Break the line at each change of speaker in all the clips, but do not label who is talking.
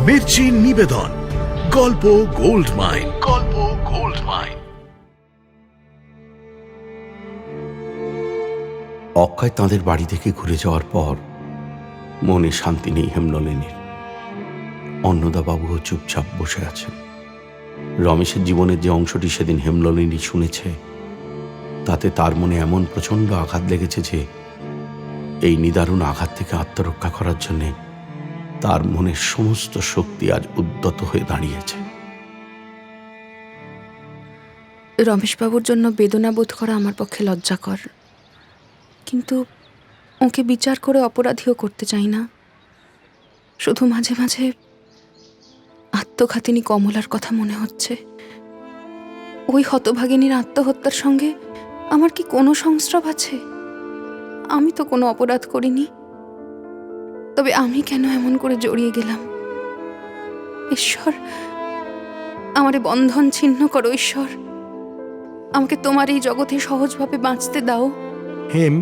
মির্চি নিবেদন গল্প gold mine. গল্প গোল্ড মাইন।
অক্ষয় তাঁদের বাড়ি থেকে ঘুরে যাওয়ার পর মনে শান্তি নেই হেমনলিনীর। অন্নদাবাবুও চুপচাপ বসে আছেন। রমেশের জীবনের যে অংশটি সেদিন হেমনলিনী শুনেছে, তাতে তার মনে এমন প্রচণ্ড আঘাত লেগেছে যে এই নিদারুণ আঘাত থেকে আত্মরক্ষা করার জন্যে তার মনের সমস্ত শক্তি আজ উদ্যত হয়ে দাঁড়িয়েছে।
রমেশবাবুর জন্য বেদনা বোধ করা আমার পক্ষে লজ্জাকর, কিন্তু ওকে বিচার করে অপরাধীও করতে চাই না। শুধু মাঝে মাঝে আত্মঘাতিনী কমলার কথা মনে হচ্ছে। ওই হতভাগিনীর আত্মহত্যার সঙ্গে আমার কি কোনো সংস্রব আছে? আমি তো কোনো অপরাধ করিনি, তবে আমি কেন এমন করে জড়িয়ে গেলাম? ঈশ্বর, আমারে বন্ধন ছিন্ন করো। ঈশ্বর, আমাকে তোমার এই জগতে সহজভাবে বাঁচতে দাও।
হেম,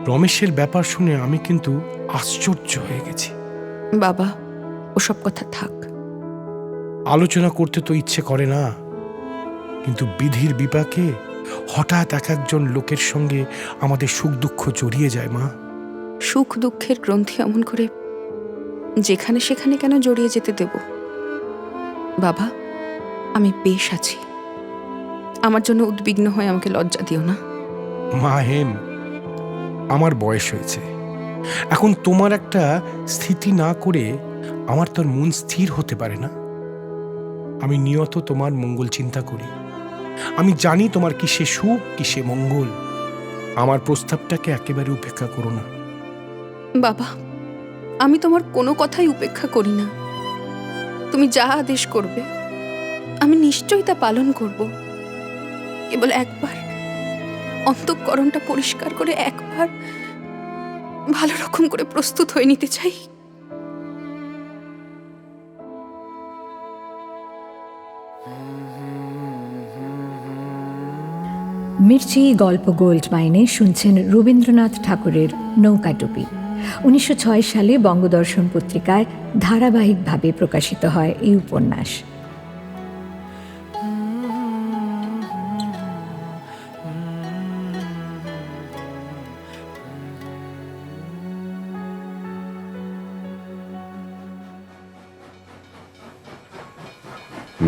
রমেশের ব্যাপার শুনে আমি কিন্তু আশ্চর্য হয়ে গেছি।
বাবা, ওসব কথা থাক।
আলোচনা করতে তো ইচ্ছে করে না, কিন্তু বিধির বিপাকে হঠাৎ এক একজন লোকের সঙ্গে আমাদের সুখ দুঃখ জড়িয়ে যায়। মা,
সুখ দুঃখের গ্রন্থি অমন করে যেখানে সেখানে কেন জড়িয়ে যেতে দেব? বাবা, আমি বেশ আছি। আমার জন্য উদ্বিগ্ন হয়ে আমাকে লজ্জা দিও না।
মা হেম, আমার বয়স হয়েছে, এখন তোমার একটা স্থিতি না করে আমার তোর মন স্থির হতে পারে না। আমি নিয়ত তোমার মঙ্গল চিন্তা করি। আমি জানি তোমার কিসে সুখ কিসে মঙ্গল। আমার প্রস্তাবটাকে একেবারে উপেক্ষা করো না।
বাবা, আমি তোমার কোনো কথাই উপেক্ষা করি না। তুমি যা আদেশ করবে আমি নিশ্চয়ই তা পালন করব। কেবল একবার অন্তঃকরণটা পরিষ্কার করে একবার ভালো রকম করে প্রস্তুত হয়ে নিতে চাই।
মির্চি গল্প গোল্ড মাইনে শুনছেন রবীন্দ্রনাথ ঠাকুরের নৌকাটুপি। 1906 সালে বঙ্গদর্শন পত্রিকায় ধারাবাহিকভাবে প্রকাশিত হয় এই উপন্যাস।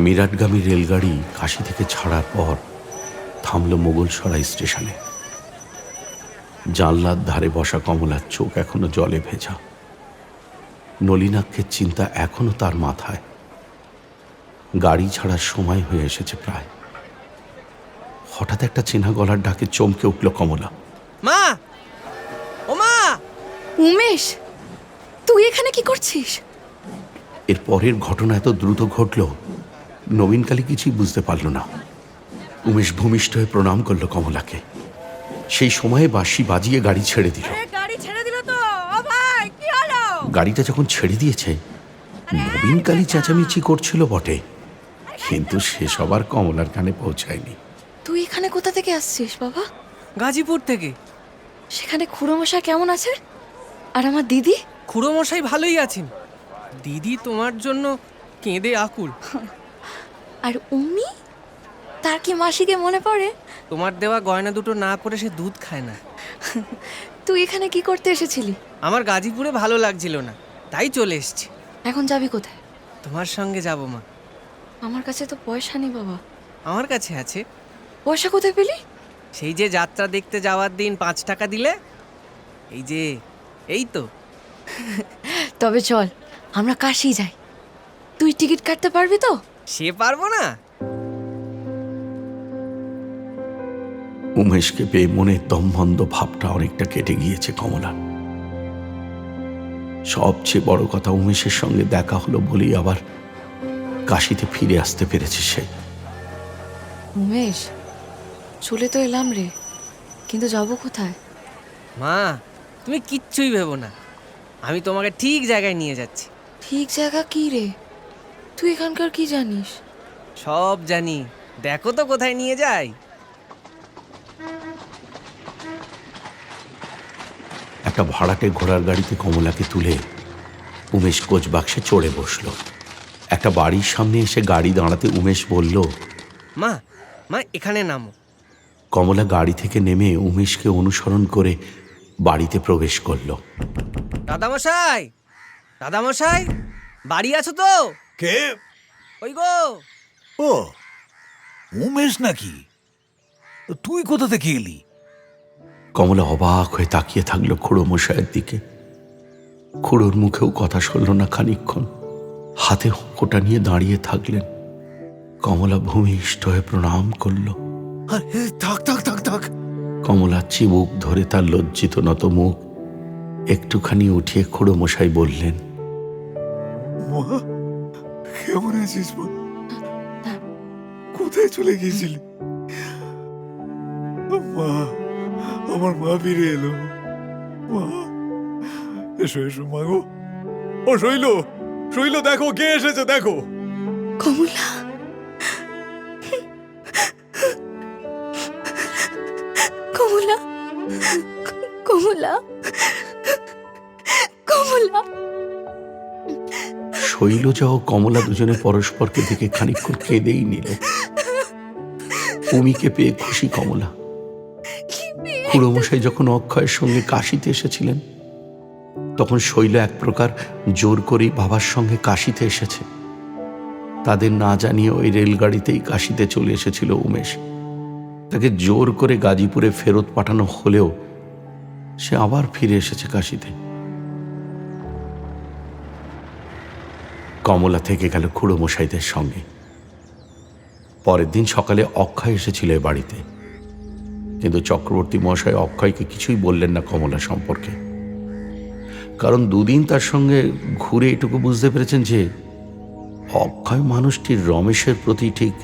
মিরাটগামী রেলগাড়ি কাশী থেকে ছাড়ার পর থামল মোগলসরাই স্টেশনে। জানলার ধারে বসা কমলার চোখ এখনো জলে ভেজা। নলিনাক্ষের চিন্তা এখনো তার মাথায়। গাড়ি ছাড়ার সময় হয়ে এসেছে প্রায়। হঠাৎ একটা চেনা গলার ডাকে চমকে উঠল কমলা।
মা, ও মা!
উমেশ, তুই এখানে কি করছিস?
এর পরের ঘটনা এত দ্রুত ঘটল, নবীনকালী কিছুই বুঝতে পারল না। উমেশ ভূমিষ্ঠ হয়ে প্রণাম করল কমলাকে। সেই সময়ে বাঁশি বাজিয়ে গাড়ি ছেড়ে দিল। গাড়িটা যখন ছেড়ে দিয়েছে, নবীনকালী চেঁচামেচি করছিল বটে, কিন্তু সে সবার কমলার কানে পৌঁছায়নি।
তুই এখানে কোথা থেকে আসছিস বাবা?
গাজীপুর থেকে।
সেখানে খুড়োমশাই কেমন আছে? আর আমার দিদি?
খুড়োমশাই ভালোই আছেন। দিদি তোমার জন্য কেঁদে আকুল।
আর উনি? তার কি মাসিকে মনে পড়ে?
তোমার দেওয়া গয়না দুটো না পরে সে দুধ খায় না।
তুই এখানে কি করতে এসেছিলি?
আমার গাজীপুরে ভালো লাগছিল না, তাই চলে এসেছি।
এখন যাবি কোথায়?
তোমার সঙ্গে যাব মা।
আমার কাছে তো পয়সা নেই বাবা।
আমার কাছে আছে।
পয়সা কোথায় পেলি?
সেই যে যাত্রা দেখতে যাওয়ার দিন 5 টাকা দিলে, এই যে, এই তো।
তবে চল আমরা কাশি যাই। তুই টিকিট কাটতে পারবি তো?
সে পারবো না।
উমেশকে পেয়ে মনের দমবন্ধ ভাবটা অনেকটা কেটে গিয়েছে কমলা। সবচেয়ে বড় কথা, উমেশের সঙ্গে দেখা হলো বলেই আবার কাশিতে ফিরে আসতে পেরেছে সে।
উমেশ, চলে তো এলাম রে, কিন্তু যাবো কোথায়?
মা, তুমি কিচ্ছুই ভেবো না, আমি তোমাকে ঠিক জায়গায় নিয়ে যাচ্ছি।
ঠিক জায়গা কি রে? তুই এখানকার কি জানিস?
সব জানি, দেখো তো কোথায় নিয়ে যাই।
একটা ভাড়াটে ঘোড়ার গাড়িতে কমলাকে তুলে উমেশ কোচ বাক্সে চড়ে বসল। একটা বাড়ির সামনে এসে গাড়ি দাঁড়াতে উমেশ বলল,
মা মা এখানে নামো।
কমলা গাড়ি থেকে নেমে উমেশকে অনুসরণ করে বাড়িতে প্রবেশ করল।
দাদামশাই, দাদামশাই, বাড়ি আছো তো?
কে?
ওই গো।
ও উমেশ নাকি? তো তুই কোথা থেকে এলি?
কমলা অবাক হয়ে তাকিয়ে থাকলো খুড়ো মশাইয়ের দিকে। খুড়োর মুখেও কথা শুনল না খানিকক্ষণ। হাতে হুঁকোটা নিয়ে দাঁড়িয়ে থাকলেন। কমলা ভূমিষ্ঠ হয়ে প্রণাম করল।
আরে থাক থাক থাক থাক।
কমলা চিবুক ধরে তার লজ্জিত নত মুখ একটুখানি উঠিয়ে খুড়ো মশাই বললেন,
মা কেমন আছিস মা? কোথায় চলে গিয়েছিলি? মা, আমার মা ফিরে এলো। মা, এসো এসো মা গো। ও শৈল, শৈল দেখো কে এসেছে দেখো।
কমলা, কমলা, কমলা, কমলা।
শৈলজা ও কমলা দুজনে পরস্পরকে দেখে খানিকক্ষণ কেঁদেই নিল। উমিকে পেয়ে খুশি কমলা। খুড়ো মশাই যখন অক্ষয়ের সঙ্গে কাশিতে এসেছিলেন, তখন শৈল এক প্রকার জোর করেই বাবার সঙ্গে কাশিতে এসেছে। তাদের না জানিয়ে ওই রেলগাড়িতেই কাশিতে চলে এসেছিল উমেশ। তাকে জোর করে গাজীপুরে ফেরত পাঠানো হলেও সে আবার ফিরে এসেছে কাশিতে। কমলা থেকে গেল খুড়ো মশাইদের সঙ্গে। পরের দিন সকালে অক্ষয় এসেছিল এ বাড়িতে, কিন্তু চক্রবর্তী মশাই অক্ষয়কে কিছুই বললেন না কমলা সম্পর্কে। কারণ দুদিন তার সঙ্গে ঘুরে এটুকু বুঝতে পেরেছেন যে অক্ষয় মানুষটির রমেশের প্রতি ঠিক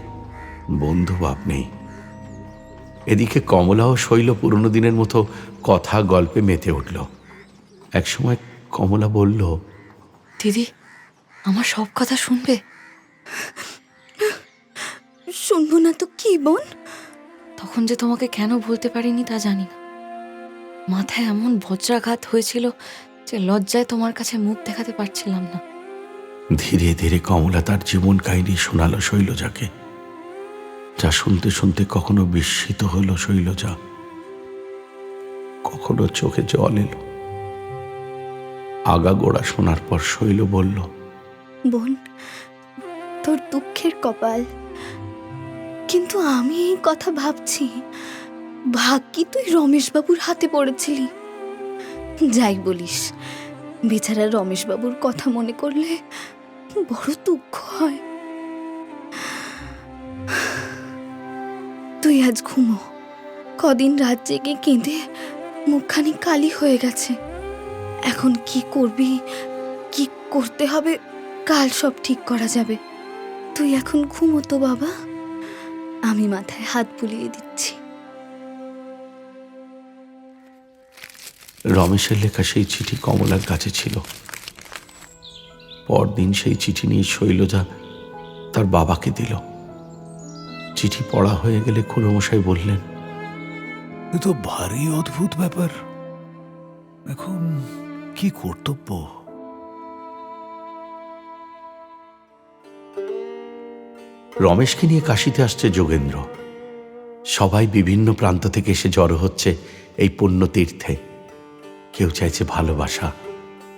বন্ধুভাব নেই। এদিকে কমলা ও শৈল পুরনো দিনের মতো কথা গল্পে মেতে উঠল। একসময় কমলা বলল,
দিদি, আমার সব কথা শুনবে? শুনবো না তো কি বোন? তখন যে তোমাকে কেন বলতে পারিনি তা জানি না। মাথায় এমন বজ্রাঘাত হয়েছিল যে লজ্জায় তোমার কাছে মুখ দেখাতে পারছিলাম না।
ধীরে ধীরে কমলা তার জীবন কাহিনী শোনালো শৈলজাকে। যা শুনতে শুনতে কখনো বিস্মিত হল শৈলজা, কখনো চোখে জল এলো। আগাগোড়া শোনার পর শৈল বলল,
বোন, তোর দুঃখের কপাল। কিন্তু আমি এই কথা ভাবছি, ভাগ্যি তুই রমেশবাবুর হাতে পড়েছিলি। যাই বলিস, বেচারা রমেশবাবুর কথা মনে করলে বড় দুঃখ হয়। তুই আজ ঘুমো। কদিন রাত জেগে কেঁদে মুখখানি কালি হয়ে গেছে। এখন কি করবি, কি করতে হবে, কাল সব ঠিক করা যাবে। তুই এখন ঘুমো তো বাবা, আমি মাথায় হাত বুলিয়ে দিচ্ছি।
রমেশের লেখা সেই চিঠি কমলার কাছে ছিল। পরদিন সেই চিঠি নিয়ে শৈলজা তার বাবাকে দিল। চিঠি পড়া হয়ে গেলে খুড়োমশাই বললেন,
এ তো ভারী অদ্ভুত ব্যাপার। এখন কি কর্তব্য?
রমেশকে নিয়ে কাশিতে আসছে যোগেন্দ্র। সবাই বিভিন্ন প্রান্ত থেকে এসে জড়ো হচ্ছে এই পুণ্যতীর্থে। কেউ চাইছে ভালোবাসা,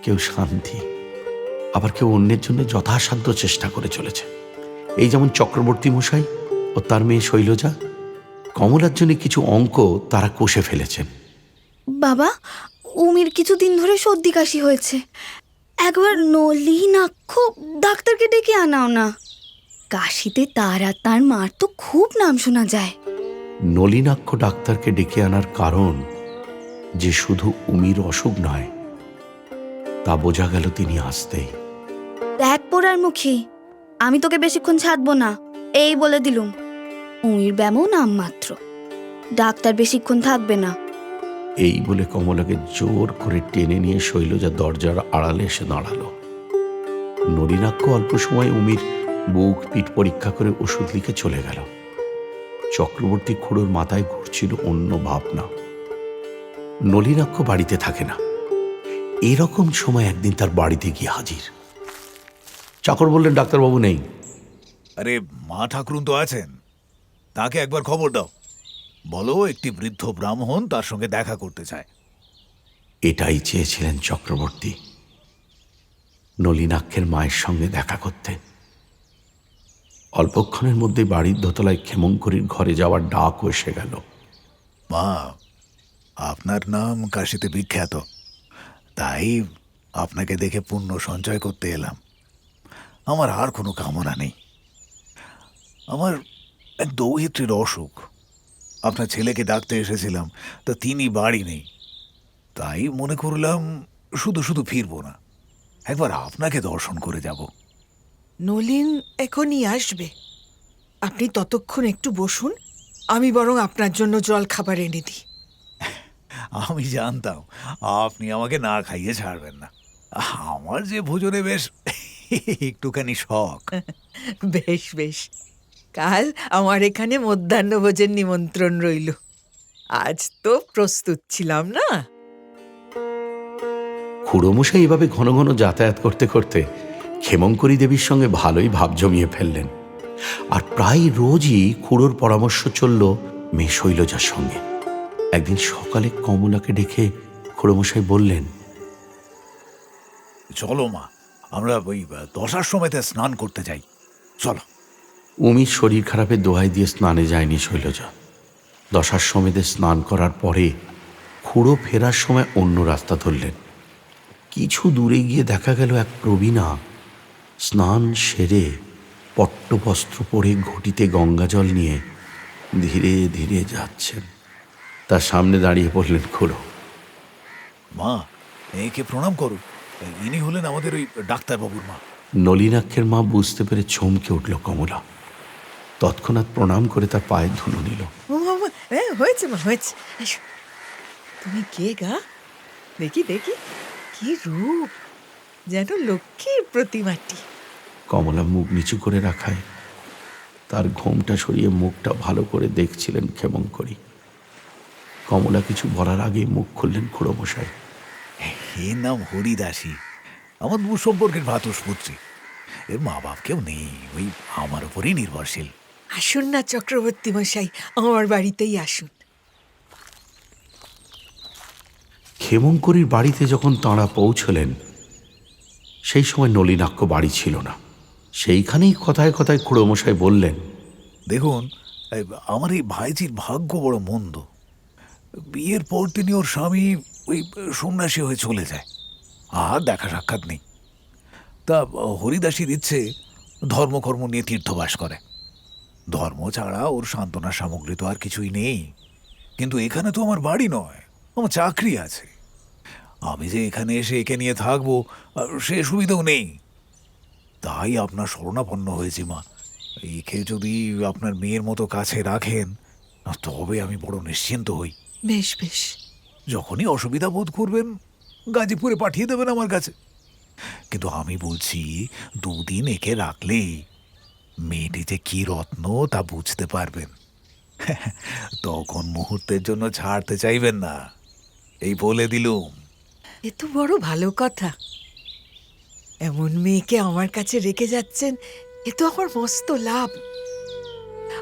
কেউ শান্তি, আবার কেউ অন্যের জন্য যথাসাধ্য চেষ্টা করে চলেছে। এই যেমন চক্রবর্তী মশাই ও তার মেয়ে শৈলজা কমলার জন্য কিছু অঙ্ক তারা কষে ফেলেছেন।
বাবা, উমির কিছুদিন ধরে সর্দি কাশি হয়েছে। একবার নলিনাক্ষ ডাক্তারকে ডেকে আনাও না। কাশিতে তার আর তার মার তো খুব নাম শোনা যায়।
নলিনাক্ষ ডাক্তারকে ডেকে আনার কারণ যে শুধু উমির অসুখ নয়, তা বোঝা গেল তিনি আসতেই।
দেখ পোড়ার মুখী, আমি তোকে বেশিক্ষণ ছাড়বো না, এই বলে দিলুম। উমির ব্যামও নাম মাত্র, ডাক্তার বেশিক্ষণ থাকবে না।
এই বলে কমলাকে জোর করে টেনে নিয়ে শৈলজা দরজার আড়ালে এসে দাঁড়ালো। নলিনাক্ষ অল্প সময় উমির বুক পিঠ পরীক্ষা করে ওষুধ লিখে চলে গেল। চক্রবর্তী খুড়োর মাথায় ঘুরছিল অন্য ভাবনা। নলিনাক্ষ বাড়িতে থাকে না। এরকম সময় একদিন তার বাড়িতে গিয়ে হাজির। চাকর বললেন ডাক্তারবাবু নেই।
আরে মা ঠাকুরুন তো আছেন, তাকে একবার খবর দাও, বলো একটি বৃদ্ধ ব্রাহ্মণ তার সঙ্গে দেখা করতে চায়।
এটাই চেয়েছিলেন চক্রবর্তী, নলিনাক্ষের মায়ের সঙ্গে দেখা করতে। অল্পক্ষণের মধ্যে বাড়ির দোতলায় ক্ষেমংকরীর ঘরে যাওয়ার ডাকও এসে গেল।
মা, আপনার নাম কাশীতে বিখ্যাত, তাই আপনাকে দেখে পুণ্য সঞ্চয় করতে এলাম। আমার আর কোনো কামনা নেই। আমার এক দৌহিত্রীর অসুখ, আপনার ছেলেকে ডাকতে এসেছিলাম, তা তিনি বাড়ি নেই, তাই মনে করলাম শুধু শুধু ফিরবো না, একবার আপনাকে দর্শন করে যাব।
নলিন এখনই আসবে, আপনি ততক্ষণ একটু বসুন, আমি বরং আপনার জন্য জল খাবার এনে দিই।
আমি জানতাম আপনি আমাকে না খাইয়ে ছাড়বেন না, আমার যে ভোজনে বেশ একটুখানি শখ।
বেশ বেশ, কাল আমার এখানে মধ্যাহ্নভোজের নিমন্ত্রণ রইল, আজ তো প্রস্তুত ছিলাম না।
খুড়োমশাই এভাবে ঘন ঘন যাতায়াত করতে করতে ক্ষেমংকরী দেবীর সঙ্গে ভালোই ভাব জমিয়ে ফেললেন। আর প্রায় রোজই খুড়োর পরামর্শ চলল মেয়ে শৈলজার সঙ্গে। একদিন সকালে কমলাকে ডেকে খুড়োমশাই বললেন,
চলো মা, আমরা ওই দশার সময়তে স্নান করতে যাই, চলো।
উমির শরীর খারাপের দোহাই দিয়ে স্নানে যায়নি শৈলজা। দশার সমেতে স্নান করার পরে খুড়ো ফেরার সময় অন্য রাস্তা ধরলেন। কিছু দূরে গিয়ে দেখা গেল এক প্রবীণা স্নান সেরে পট্টবস্ত্র পরে ঘটিতে গঙ্গাজল নিয়ে ধীরে ধীরে যাচ্ছেন। তার সামনে দাঁড়িয়ে পড়লেন খুড়ো।
মা, একে প্রণাম করো, ইনি হলেন আমাদের ওই ডাক্তারবাবুর মা।
নলিনাক্ষের মা বুঝতে পেরে চমকে উঠল কমলা। তৎক্ষণাৎ প্রণাম করে তার পায়ের ধুলো নিল।
ও মামা, হয়েছে মা, হয়েছে। এসো। তুমি কে গা? দেখি দেখি, কি রূপ, যেন লক্ষ্মীর প্রতিমাটি।
কমলা মুখ নিচু করে রাখায় তার ঘোমটা সরিয়ে মুখটা ভালো করে দেখছিলেন ক্ষেমংকরী। কমলা কিছু বলার আগেই মুখ খুললেন খুড়োমশাই।
এর নাম হরিদাসী, আমার দূর সম্পর্কের ভ্রাতুষ্পুত্রী। এর মা বাপ কেউ নেই, ওই আমার উপরই নির্ভরশীল।
আসুন না চক্রবর্তী মশাই, আমার বাড়িতেই আসুন।
ক্ষেমংকরীর বাড়িতে যখন তাঁরা পৌঁছলেন সেই সময় নলিনাক্ষ বাড়ি ছিল না। সেইখানেই কথায় কথায় খুড়োমশাই বললেন,
দেখুন, আমার এই ভাইজির ভাগ্য বড় মন্দ। বিয়ের পর তিনি ওর স্বামী ওই সন্ন্যাসী হয়ে চলে যায়, আর দেখা সাক্ষাৎ নেই। তা হরিদাসীর ইচ্ছে ধর্মকর্ম নিয়ে তীর্থবাস করে। ধর্ম ছাড়া ওর সান্ত্বনার সামগ্রী তো আর কিছুই নেই। কিন্তু এখানে তো আমার বাড়ি নয়, আমার চাকরি আছে। আমি যে এখানে এসে একে নিয়ে থাকবো সে সুবিধাও নেই। তাই আপনার শরণাপন্ন হয়েছি মা, একে যদি আপনার মেয়ের মতো কাছে রাখেন তবে আমি বড় নিশ্চিন্ত হই।
বেশ বেশ,
যখনই অসুবিধা বোধ করবেন গাজীপুরে পাঠিয়ে দেবেন আমার কাছে। কিন্তু আমি বলছি, দুদিন একে রাখলেই মেয়েটি যে কি রত্ন তা বুঝতে পারবেন। তখন মুহূর্তের জন্য ছাড়তে চাইবেন না, এই বলে দিলুম।
এ তো বড় ভালো কথা। এমন মেয়েকে আমার কাছে রেখে যাচ্ছেন, এ তো আমার মস্ত লাভ।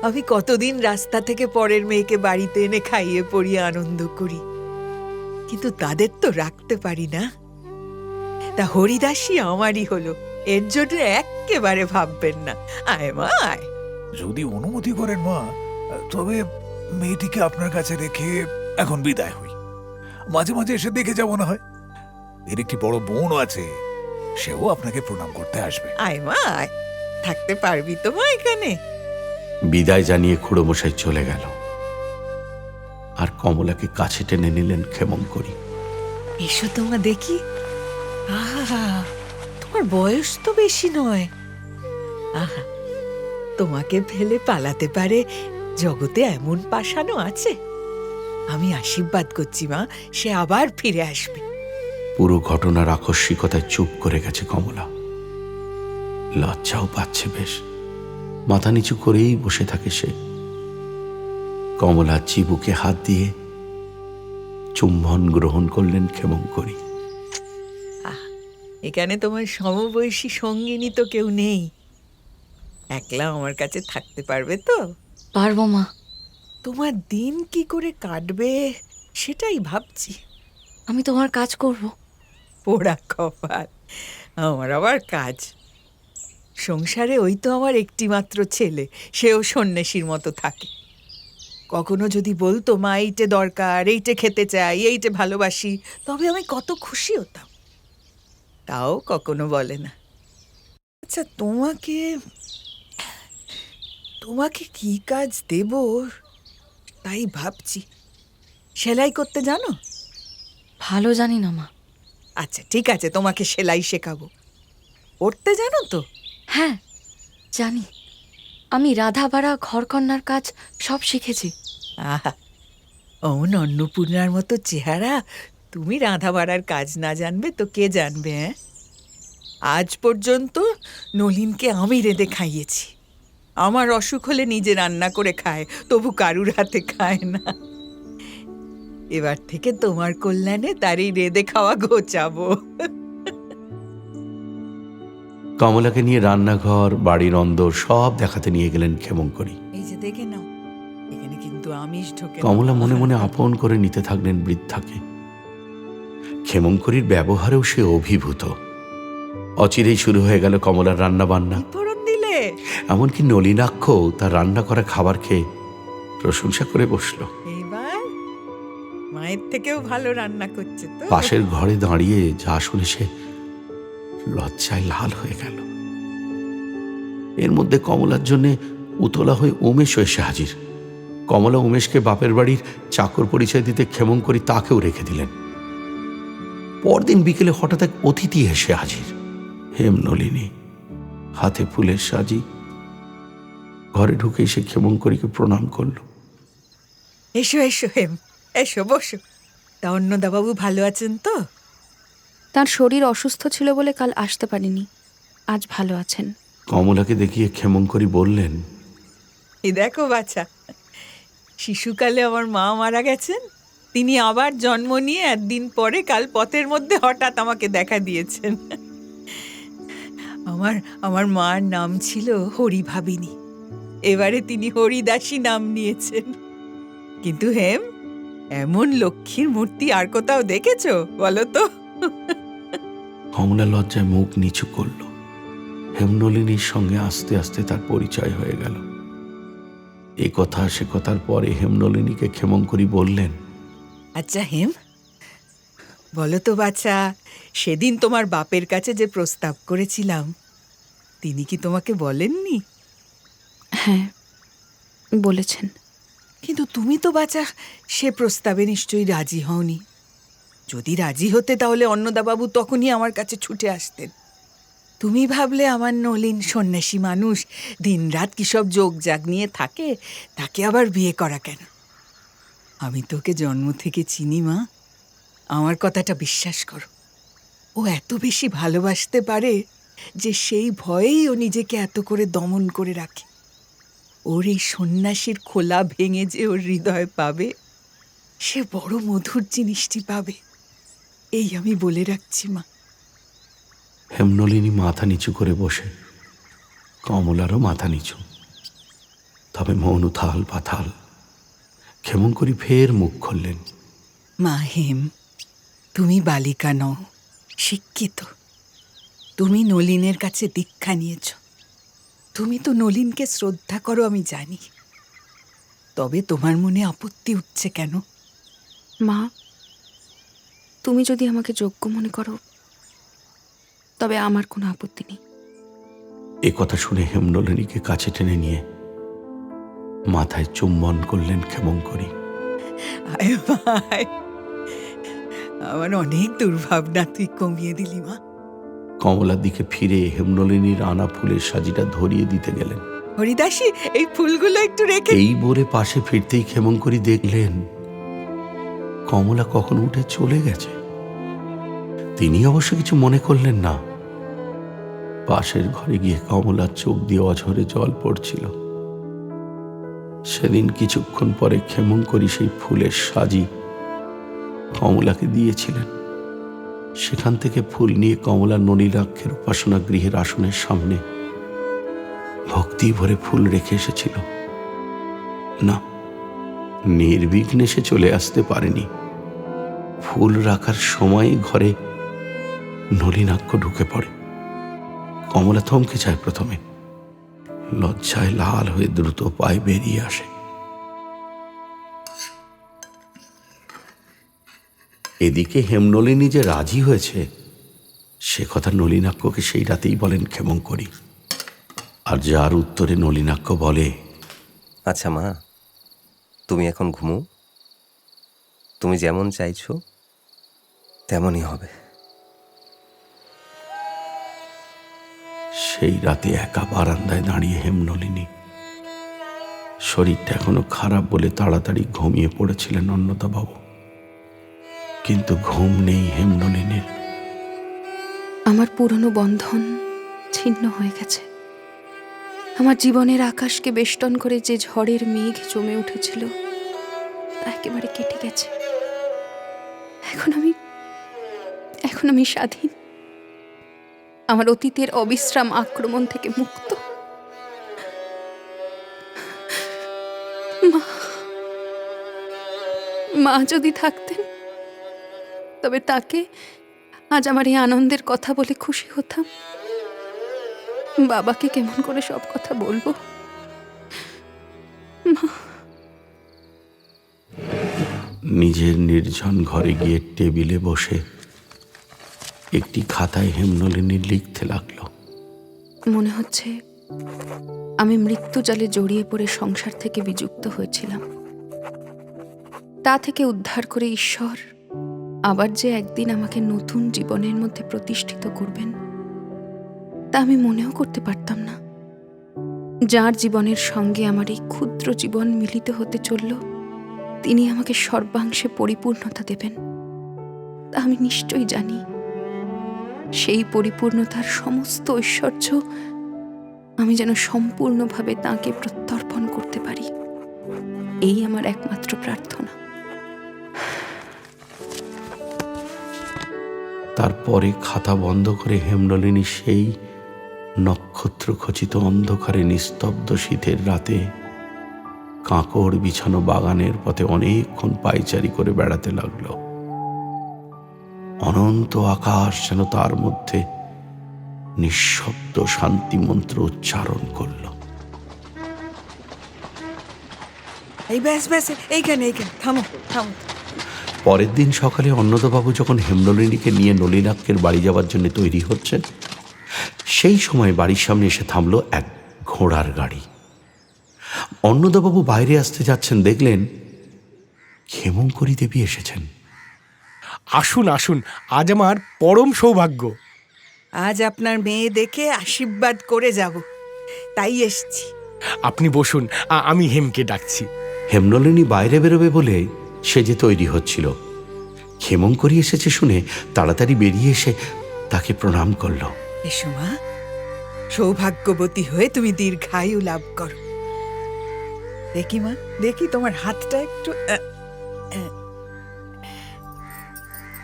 আমি কতদিন রাস্তা থেকে পরের মেয়েকে বাড়িতে এনে খাইয়ে পরিয়ে আনন্দ করি, কিন্তু তাদের তো রাখতে পারি না। তা হরিদাসী আমারই হলো, এর জন্য একেবারে ভাববেন না। আয় মা, আয়।
যদি অনুমতি করেন মা, তবে মেয়েটিকে আপনার কাছে রেখে এখন বিদায় হই। মাঝে মাঝে এসে দেখে যাব না হয়। এর একটি বড় বোনও আছে, সেও আপনাকে প্রণাম করতে আসবে।
আয় মা, আয়। থাকতে পারবি তো মা এখানে?
বিদায় জানিয়ে খুড়োমশাই চলে গেল। আর কমলাকে কাছে টেনে নিলেন ক্ষেমংকরী।
এসো তোমা দেখি। আহা, তোমার বয়স তো বেশি নয়। আহা, তোমাকে ফেলে পালাতে পারে জগতে এমন পাষাণও আছে? আমি আশীর্বাদ করছি মা, সে আবার ফিরে আসবে।
পুরো ঘটনার আকস্মিকতায় চুপ করে গেছে কমলা। লজ্জাও পাচ্ছে বেশ। মাথা নিচু করেই বসে থাকে সে। কমলা চিবুকে হাত দিয়ে চুম্বন গ্রহণ করলেন ক্ষেমংকরী।
এখানে তোমার সমবয়সী সঙ্গিনী তো কেউ নেই। একলা আমার কাছে থাকতে পারবে তো?
পারবো মা।
তোমার দিন কি করে কাটবে সেটাই ভাবছি।
আমি তোমার কাজ করব।
পোড়া কপাল, আমার আবার কাজ। সংসারে ওই তো আমার একটি মাত্র ছেলে, সেও সন্ন্যাসীর মতো থাকে। কখনো যদি বলতো মা এইটে দরকার, এইটে খেতে চাই, এইটে ভালোবাসি, তবে আমি কত খুশি হতাম। তাও কখনো বলে না। আচ্ছা, তোমাকে তোমাকে কি কাজ দেব তাই ভাবছি। সেলাই করতে জানো?
ভালো জানি না মা।
আচ্ছা ঠিক আছে, তোমাকে সেলাই শেখাবো। পড়তে জানো তো?
হ্যাঁ জানি। আমি রাধাবাড়া ঘরকন্নার কাজ সব শিখেছি।
আহা, অমন অন্নপূর্ণার মতো চেহারা, তুমি রাধা বাড়ার কাজ না জানবে তো কে জানবে? হ্যাঁ, আজ পর্যন্ত নলিনকে আমি রেঁধে খাইয়েছি। আমার অসুখ হলে নিজে রান্না করে খায়, তবু কারুর হাতে খায় না। এবার থেকে তোমার কল্যাণে তারই রেঁধে খাওয়া ঘোচাবো।
কমলাকে নিয়ে রান্নাঘর, বাড়ির অন্দর সব দেখাতে নিয়ে গেলেন ক্ষেমংকরী।
এই যে দেখে নাও, এখানে কিন্তু আমিষ ঢোকে না।
কমলা মনে মনে আপন করে নিতে থাকলেন বৃদ্ধাকে। ক্ষেমংকরীর ব্যবহারেও সে অভিভূত। অচিরেই শুরু হয়ে গেল কমলার রান্না বান্না।
ফোড়ন দিলে?
এমনকি নলিনাক্ষ তার রান্না করা খাবার খেয়ে প্রশংসা করে বসল।
এইবার মায়ের থেকেও ভালো রান্না করছে তো।
পাশের ঘরে দাঁড়িয়ে যা শুনে সে লজ্জায় লাল হয়ে গেল। এর মধ্যে কমলার জন্য উতলা হয়ে উমেশও এসে হাজির। কমলা উমেশকে বাপের বাড়ির চাকর পরিচয় দিতে ক্ষেমংকরী তাকেও রেখে দিলেন। পরদিন বিকেলে হঠাৎ এক অতিথি এসে হাজির। হেমনলিনী, হাতে ফুলের সাজি। ঘরে ঢুকে এসে ক্ষেমংকরীকে প্রণাম করল।
এসো এসো হেম, এসো বসো। তা অন্নদাবাবু ভালো আছেন তো?
তার শরীর অসুস্থ ছিল বলে কাল আসতে পারিনি, আজ ভালো আছেন।
কমলাকে দেখিয়ে ক্ষেমংকরী বললেন,
এই দেখো বাছা, শিশুকালে আমার মা মারা গেছেন, তিনি আবার জন্ম নিয়ে একদিন পরে কাল পথের মধ্যে হঠাৎ আমাকে দেখা দিয়েছেন। আমার মার নাম ছিল হরিভাবিনী, এবারে তিনি হরিদাসী নাম নিয়েছেন। কিন্তু হেম, এমন লক্ষ্মীর মূর্তি আর কোথাও দেখেছো বলো তো?
কমলা লজ্জায় মুখ নিচু করল। হেমনলিনীর সঙ্গে আস্তে আস্তে তার পরিচয় হয়ে গেল। এ কথা সে কথার পরে হেমনলিনীকে ক্ষেমংকরী বললেন,
আচ্ছা হেম, বলো তো বাছা, সেদিন তোমার বাপের কাছে যে প্রস্তাব করেছিলাম, তিনি কি তোমাকে বলেননি?
হ্যাঁ বলেছেন।
কিন্তু তুমি তো বাছা সে প্রস্তাবে নিশ্চয়ই রাজি হওনি। যদি রাজি হতে তাহলে অন্নদাবাবু তখনই আমার কাছে ছুটে আসতেন। তুমি ভাবলে আমার নলিন সন্ন্যাসী মানুষ, দিনরাত কি সব যোগ জাগ নিয়ে থাকে, তাকে আবার বিয়ে করা কেন? আমি তোকে জন্ম থেকে চিনি মা, আমার কথাটা বিশ্বাস করো। ও এত বেশি ভালোবাসতে পারে যে সেই ভয়েই ও নিজেকে এত করে দমন করে রাখে। ওর এই সন্ন্যাসীর খোলা ভেঙে যে ওর হৃদয় পাবে, সে বড় মধুর জিনিসটি পাবে, এই আমি বলে রাখছি মা।
হেমনলিনী মাথা নিচু করে বসে। কমলারও মাথা নিচু, তবে মন উথাল পাথাল। ক্ষেমংকরী ফের মুখ খুললেন।
মা হেম, তুমি বালিকা নও, শিক্ষিত। তুমি নলিনের কাছে দীক্ষা নিয়েছ। তুমি তো নলিনকে শ্রদ্ধা করো আমি জানি। তবে তোমার মনে আপত্তি উঠছে কেন?
মা, তুমি যদি আমাকে যোগ্য মনে করো তবে আমার কোনো আপত্তি নেই।
এ কথা শুনে হেমনলিনীকে কাছে টেনে নিয়ে মাথায় চুম্বন করলেন ক্ষেমংকরী।
আয় ভাই, আমার অনেক দুর্ভাবনা তুই কমিয়ে দিলি মা।
কমলার দিকে ফিরে হেমনলিনীর আনা ফুলের সাজিটা ধরিয়ে দিতে গেলেন।
হরিদাসী, এই ফুলগুলো একটু রেখে।
এই বলে পাশে ফিরতেই ক্ষেমংকরী দেখলেন কমলা কখন উঠে চলে গেছে। তিনি অবশ্য কিছু মনে করলেন না। পাশের ঘরে গিয়ে কমলার চোখ দিয়ে অঝরে জল পড়ছিল। সেদিন কিছুক্ষণ পরে ক্ষেমংকরী সেই ফুলের সাজি কমলাকে দিয়েছিলেন। সেখান থেকে ফুল নিয়ে কমলা নলিনাক্ষের উপাসনা গৃহের আসনের সামনে ভক্তি ভরে ফুল রেখে এসেছিল। না, নির্বিঘ্নে সে চলে আসতে পারেনি। ফুল রাখার সময় ঘরে নলিনাক্ষ ঢুকে পড়ে। কমলা থমকে যায় প্রথমে, লজ্জায় লাল হয়ে দ্রুত পায়ে বেরিয়ে আসে। এদিকে হেমনলিনী যে রাজি হয়েছে সে কথা নলিনাক্ষকে সেই রাতেই বলেন ক্ষেমংকরী। আর যার উত্তরে নলিনাক্ষ বলে,
আচ্ছা মা, তুমি এখন ঘুমো, তুমি যেমন চাইছো তেমনই হবে।
সেই রাতে একা বারান্দায় দাঁড়িয়ে হেমনলিনী, শরীরটা এখনো খারাপ বলে তাড়াতাড়ি ঘুমিয়ে পড়েছিলেন অন্নদাবাবু, কিন্তু ঘুম নেই হেমনলিনীর।
আমার পুরনো বন্ধন ছিন্ন হয়ে গেছে। আমার জীবনের আকাশকে বেষ্টন করে যে ঝড়ের মেঘ জমে উঠেছিল তা একেবারে কেটে গেছে। এখন আমি স্বাধীন, আমার অতীতের অবিশ্রাম আক্রমণ থেকে মুক্ত। মা যদি থাকতেন তবে তাকে আজ আমার এই আনন্দের কথা বলে খুশি হতাম। বাবাকে কেমন করে সব কথা বলবো?
নিজের নির্জন ঘরে গিয়ে টেবিলে বসে একটি খাতায় হেমনলিনী লিখতে লাগলো।
মনে হচ্ছে আমি মৃত্যু জালে জড়িয়ে পড়ে সংসার থেকে বিযুক্ত হয়েছিলাম। তা থেকে উদ্ধার করে ঈশ্বর আবার যে একদিন আমাকে নতুন জীবনের মধ্যে প্রতিষ্ঠিত করবেন তা আমি মনেও করতে পারতাম না। যার জীবনের সঙ্গে আমার এই ক্ষুদ্র জীবন মিলিত হতে চলল তিনি আমাকে সর্বাংশে পরিপূর্ণতা দেবেন তা আমি নিশ্চয়ই জানি। সেই পরিপূর্ণতার সমস্ত ঐশ্বর্য আমি যেন সম্পূর্ণভাবে তাঁকে প্রত্যর্পণ করতে পারি, এই আমার একমাত্র প্রার্থনা।
তারপরে খাতা বন্ধ করে হেমনলিনী সেই নক্ষত্র খচিত অন্ধকারে নিস্তব্ধ শীতের রাতে কাঁকড় বিছানো বাগানের পথে অনেকক্ষণ পায়চারি করে বেড়াতে লাগলো। অনন্ত আকাশ যেন তার মধ্যে নিঃশব্দ শান্তি মন্ত্র উচ্চারণ করল।
এই ব্যাস ব্যাস, এইখানে থামো থামো।
পরের দিন সকালে অন্নদাবাবু যখন হেমনলিনীকে নিয়ে নলিনাক্ষের বাড়ি যাওয়ার জন্য তৈরি হচ্ছেন সেই সময় বাড়ির সামনে এসে থামলো এক ঘোড়ার গাড়ি। অন্নদাবাবু বাইরে আসতে যাচ্ছেন, দেখলেন ক্ষেমংকরী দেবী এসেছেন।
আসুন আসুন, আজ আমার পরম সৌভাগ্য।
আজ আপনার মেয়ে দেখে আশীর্বাদ করে যাব, তাই এসছি।
আপনি বসুন, আমি হেমকে ডাকছি।
হেমনলিনী বাইরে বেরোবে বলে সে যে তৈরি হচ্ছিল, ক্ষেমংকরী এসেছে শুনে তাড়াতাড়ি বেরিয়ে এসে তাকে প্রণাম করল।
এসো মা, সৌভাগ্যবতী হয়ে তুমি দীর্ঘায়ু লাভ করো। দেখি মা, দেখি তোমার হাতটা একটু।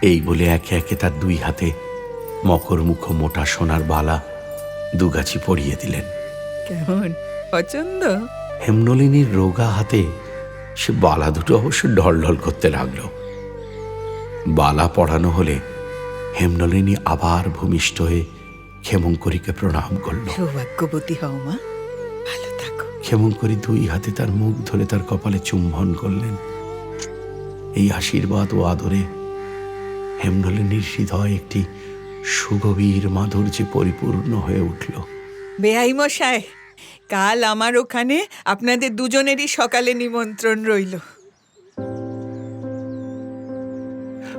এই বলে একে একে তার দুই হাতে মকরমুখ মোটা সোনার বালা দুগাছি পরিয়ে দিলেন।
কেমন পছন্দ?
হেমনলিনীর রোগা হাতে সে বালা দুটো অবশ্য ঢলঢল করতে লাগলো। বালা পড়ানো হলে হেমনলিনী আবার ভূমিষ্ঠ হয়ে ক্ষেমংকরীকে প্রণাম করল।
সৌভাগ্যবতী হও মা, ভালো থাকো।
ক্ষেমংকরী দুই হাতে তার মুখ ধরে তার কপালে চুম্বন করলেন। এই আশীর্বাদ ও আদরে হেমনলিনীর হৃদয় একটি সুগভীর মাধুর্যে পরিপূর্ণ হয়ে উঠল।
বেআই মশাই, কাল আমার ওখানে আপনাদের দুজনেরই সকালে নিমন্ত্রণ রইল।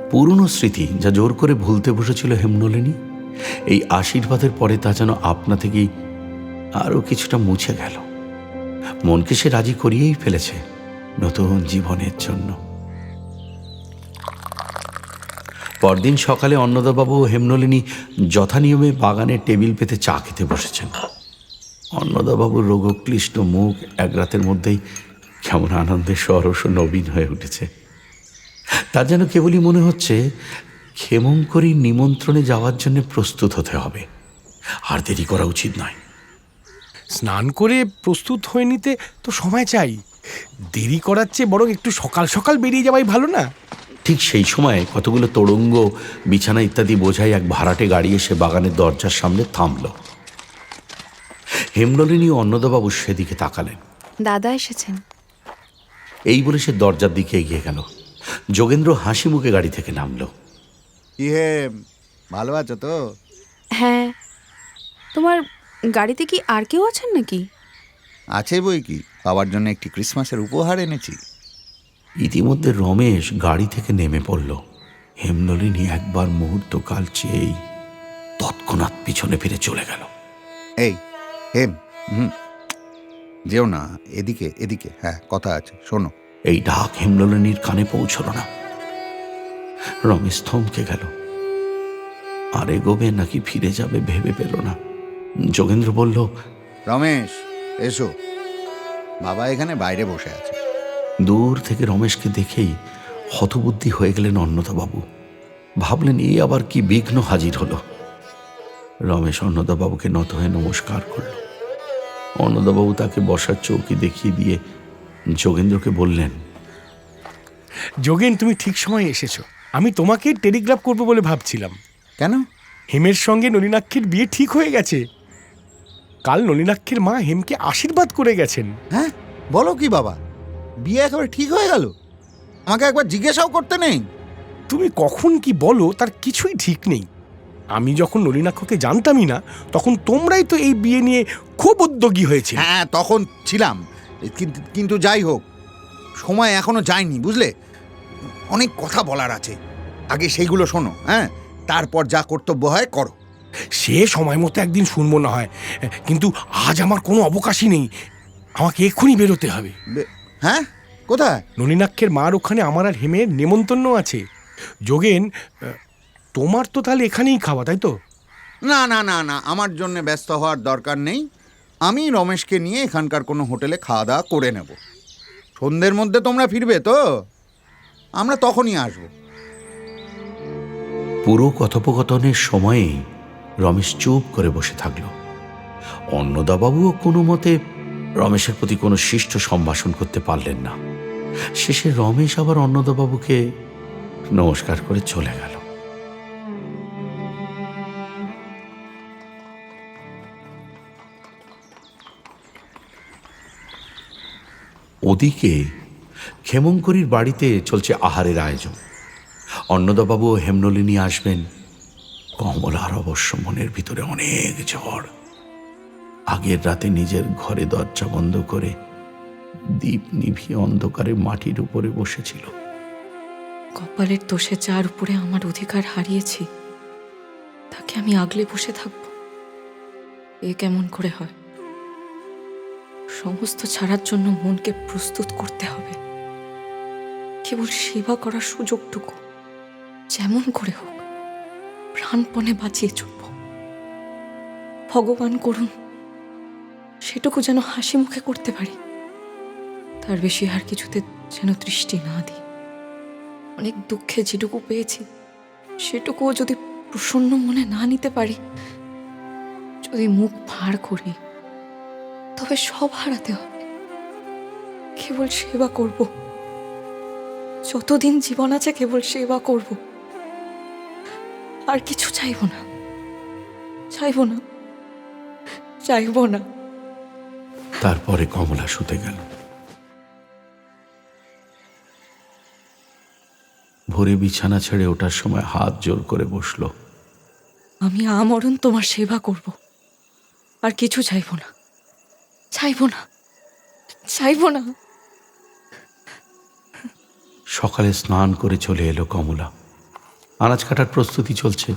পুরনো স্মৃতি যা জোর করে ভুলতে বসেছিল হেমনলিনী, এই আশীর্বাদের পরে তা যেন আপনা থেকেই আরো কিছুটা মুছে গেল। মনকে সে রাজি করিয়েই ফেলেছে নতুন জীবনের জন্য। পরদিন সকালে অন্নদাবাবু ও হেমনলিনী যথানিয়মে বাগানে টেবিল পেতে চা খেতে বসেছেন। অন্নদাবাবুর রোগক্লিষ্ট মুখ এক রাতের মধ্যেই কেমন আনন্দে সরস ও নবীন হয়ে উঠেছে। তার যেন কেবলই মনে হচ্ছে ক্ষেমংকরীর নিমন্ত্রণে যাওয়ার জন্য প্রস্তুত হতে হবে, আর দেরি করা উচিত নয়।
স্নান করে প্রস্তুত হয়ে নিতে তো সময় চাই, দেরি করার চেয়ে বরং একটু সকাল সকাল বেরিয়ে যাওয়াই ভালো না?
ঠিক সেই সময় কতগুলো তোড়ঙ্গ, বিছানা ইত্যাদি বোঝাই এক ভাড়াটে গাড়ি এসে বাগানের দরজার সামনে থামল। হেমনলিনী ও অন্নদাবাবু সেদিকে তাকালেন।
দাদা এসেছেন।
এই বলে সে দরজার দিকে এগিয়ে গেল। যোগেন্দ্র হাসি মুখে গাড়ি থেকে নামল।
কি হে, ভালো আছো তো?
হ্যাঁ, তোমার গাড়িতে কি আর কেউ আছেন নাকি?
আছে বই কি, বাবার জন্য একটি ক্রিসমাসের উপহার এনেছি।
ইতিমধ্যে রমেশ গাড়ি থেকে নেমে পড়ল। হেমনলিনী একবার মুহূর্তকাল চেয়েই তৎক্ষণাৎ পিছনে ফিরে চলে গেল।
এই হেম, যেও না, এদিকে এদিকে, হ্যাঁ কথা আছে, শোনো।
এই ডাক হেমনলিনীর কানে পৌঁছল না। রমেশ থমকে গেল। আর এগোবে নাকি ফিরে যাবে ভেবে পেল না। যোগেন্দ্র বলল,
রমেশ এসো, বাবা এখানে বাইরে বসে আছে।
দূর থেকে রমেশকে দেখেই হতবুদ্ধি হয়ে গেলেন অন্নদাবাবু। ভাবলেন এই আবার কি বিঘ্ন হাজির হলো। রমেশ অন্নদাবাবুকে নত হয়ে নমস্কার করল। অন্নদাবাবু তাকে বসার চৌকি দেখিয়ে দিয়ে যোগেন্দ্রকে বললেন,
যোগেন, তুমি ঠিক সময় এসেছো। আমি তোমাকে টেলিগ্রাফ করবো বলে ভাবছিলাম।
কেন?
হেমের সঙ্গে নলিনাক্ষের বিয়ে ঠিক হয়ে গেছে। কাল নলিনাক্ষের মা হেমকে আশীর্বাদ করে গেছেন।
হ্যাঁ, বলো কি বাবা, বিয়ে একেবারে ঠিক হয়ে গেল? আমাকে একবার জিজ্ঞাসাও করতে নেই?
তুমি কখন কি বলো তার কিছুই ঠিক নেই। আমি যখন নলিনাক্ষকে জানতামই না, তখন তোমরাই তো এই বিয়ে নিয়ে খুব উদ্যোগী হয়েছে।
হ্যাঁ, তখন ছিলাম, কিন্তু যাই হোক, সময় এখনো যায়নি, বুঝলে? অনেক কথা বলার আছে, আগে সেইগুলো শোনো, হ্যাঁ, তারপর যা কর্তব্য হয় করো।
সে সময় মতো একদিন শুনবো না হয়, কিন্তু আজ আমার কোনো অবকাশই নেই। আমাকে এক্ষুনি বেরোতে হবে।
হ্যাঁ, কোথায়?
নলিনাক্ষের মার ওখানে আমার আর হেমের নেমন্তন্ন আছে। যোগেন, তোমার তো তাহলে এখানেই খাওয়া, তাই তো?
না না না না, আমার জন্য ব্যস্ত হওয়ার দরকার নেই। আমি রমেশকে নিয়ে এখানকার কোনো হোটেলে খাওয়া দাওয়া করে নেব। সন্ধ্যের মধ্যে তোমরা ফিরবে তো? আমরা তখনই আসবো।
পুরো কথোপকথনের সময়েই রমেশ চুপ করে বসে থাকল। অন্নদাবাবুও কোনো মতে রমেশের প্রতি কোনো শিষ্ট সম্ভাষণ করতে পারলেন না। শেষে রমেশ আবার অন্নদাবাবুকে নমস্কার করে চলে গেল। ওদিকে ক্ষেমংকরীর বাড়িতে চলছে আহারের আয়োজন। অন্নদাবাবু ও হেমনলিনী আসবেন। কমলার অবশ্য মনের ভিতরে অনেক ঝড়। আগের রাতে নিজের ঘরে দরজা বন্ধ করে দীপ নিভিয়ে অন্ধকারে মাটির উপরে বসেছিল।
কপালের দোষে যার উপরে আমার অধিকার হারিয়েছি, তাকে আমি আগলে বসে থাকব? এ কেমন করে হয়? সমস্ত ছাড়ার জন্য মনকে প্রস্তুত করতে হবে। কেবল সেবা করার সুযোগটুকু যেমন করে হোক প্রাণপণে বাঁচিয়ে চলব। ভগবান করুন সেটুকু যেন হাসি মুখে করতে পারি, তার বেশি আর কিছুতে যেন দৃষ্টি না দিই। অনেক দুঃখে যেটুকু পেয়েছি সেটুকুও যদি প্রসন্ন মনে না নিতে পারি, যদি মুখ ভার করি, তবে সব হারাতে হবে। কেবল সেবা করব, যতদিন জীবন আছে কেবল সেবা করব, আর কিছু চাইব না, চাইব না, চাইব না।
তারপরে কমলা শুতে গেল। ভোরে বিছানা ছেড়ে ওঠার সময় হাত জোর করে বসল।
আমি আমরণ তোমার সেবা করব, আর কিছু চাইব না, চাইব না, চাইব না।
সকালে স্নান করে চলে এলো কমলা। আনাজ কাটার প্রস্তুতি চলছে।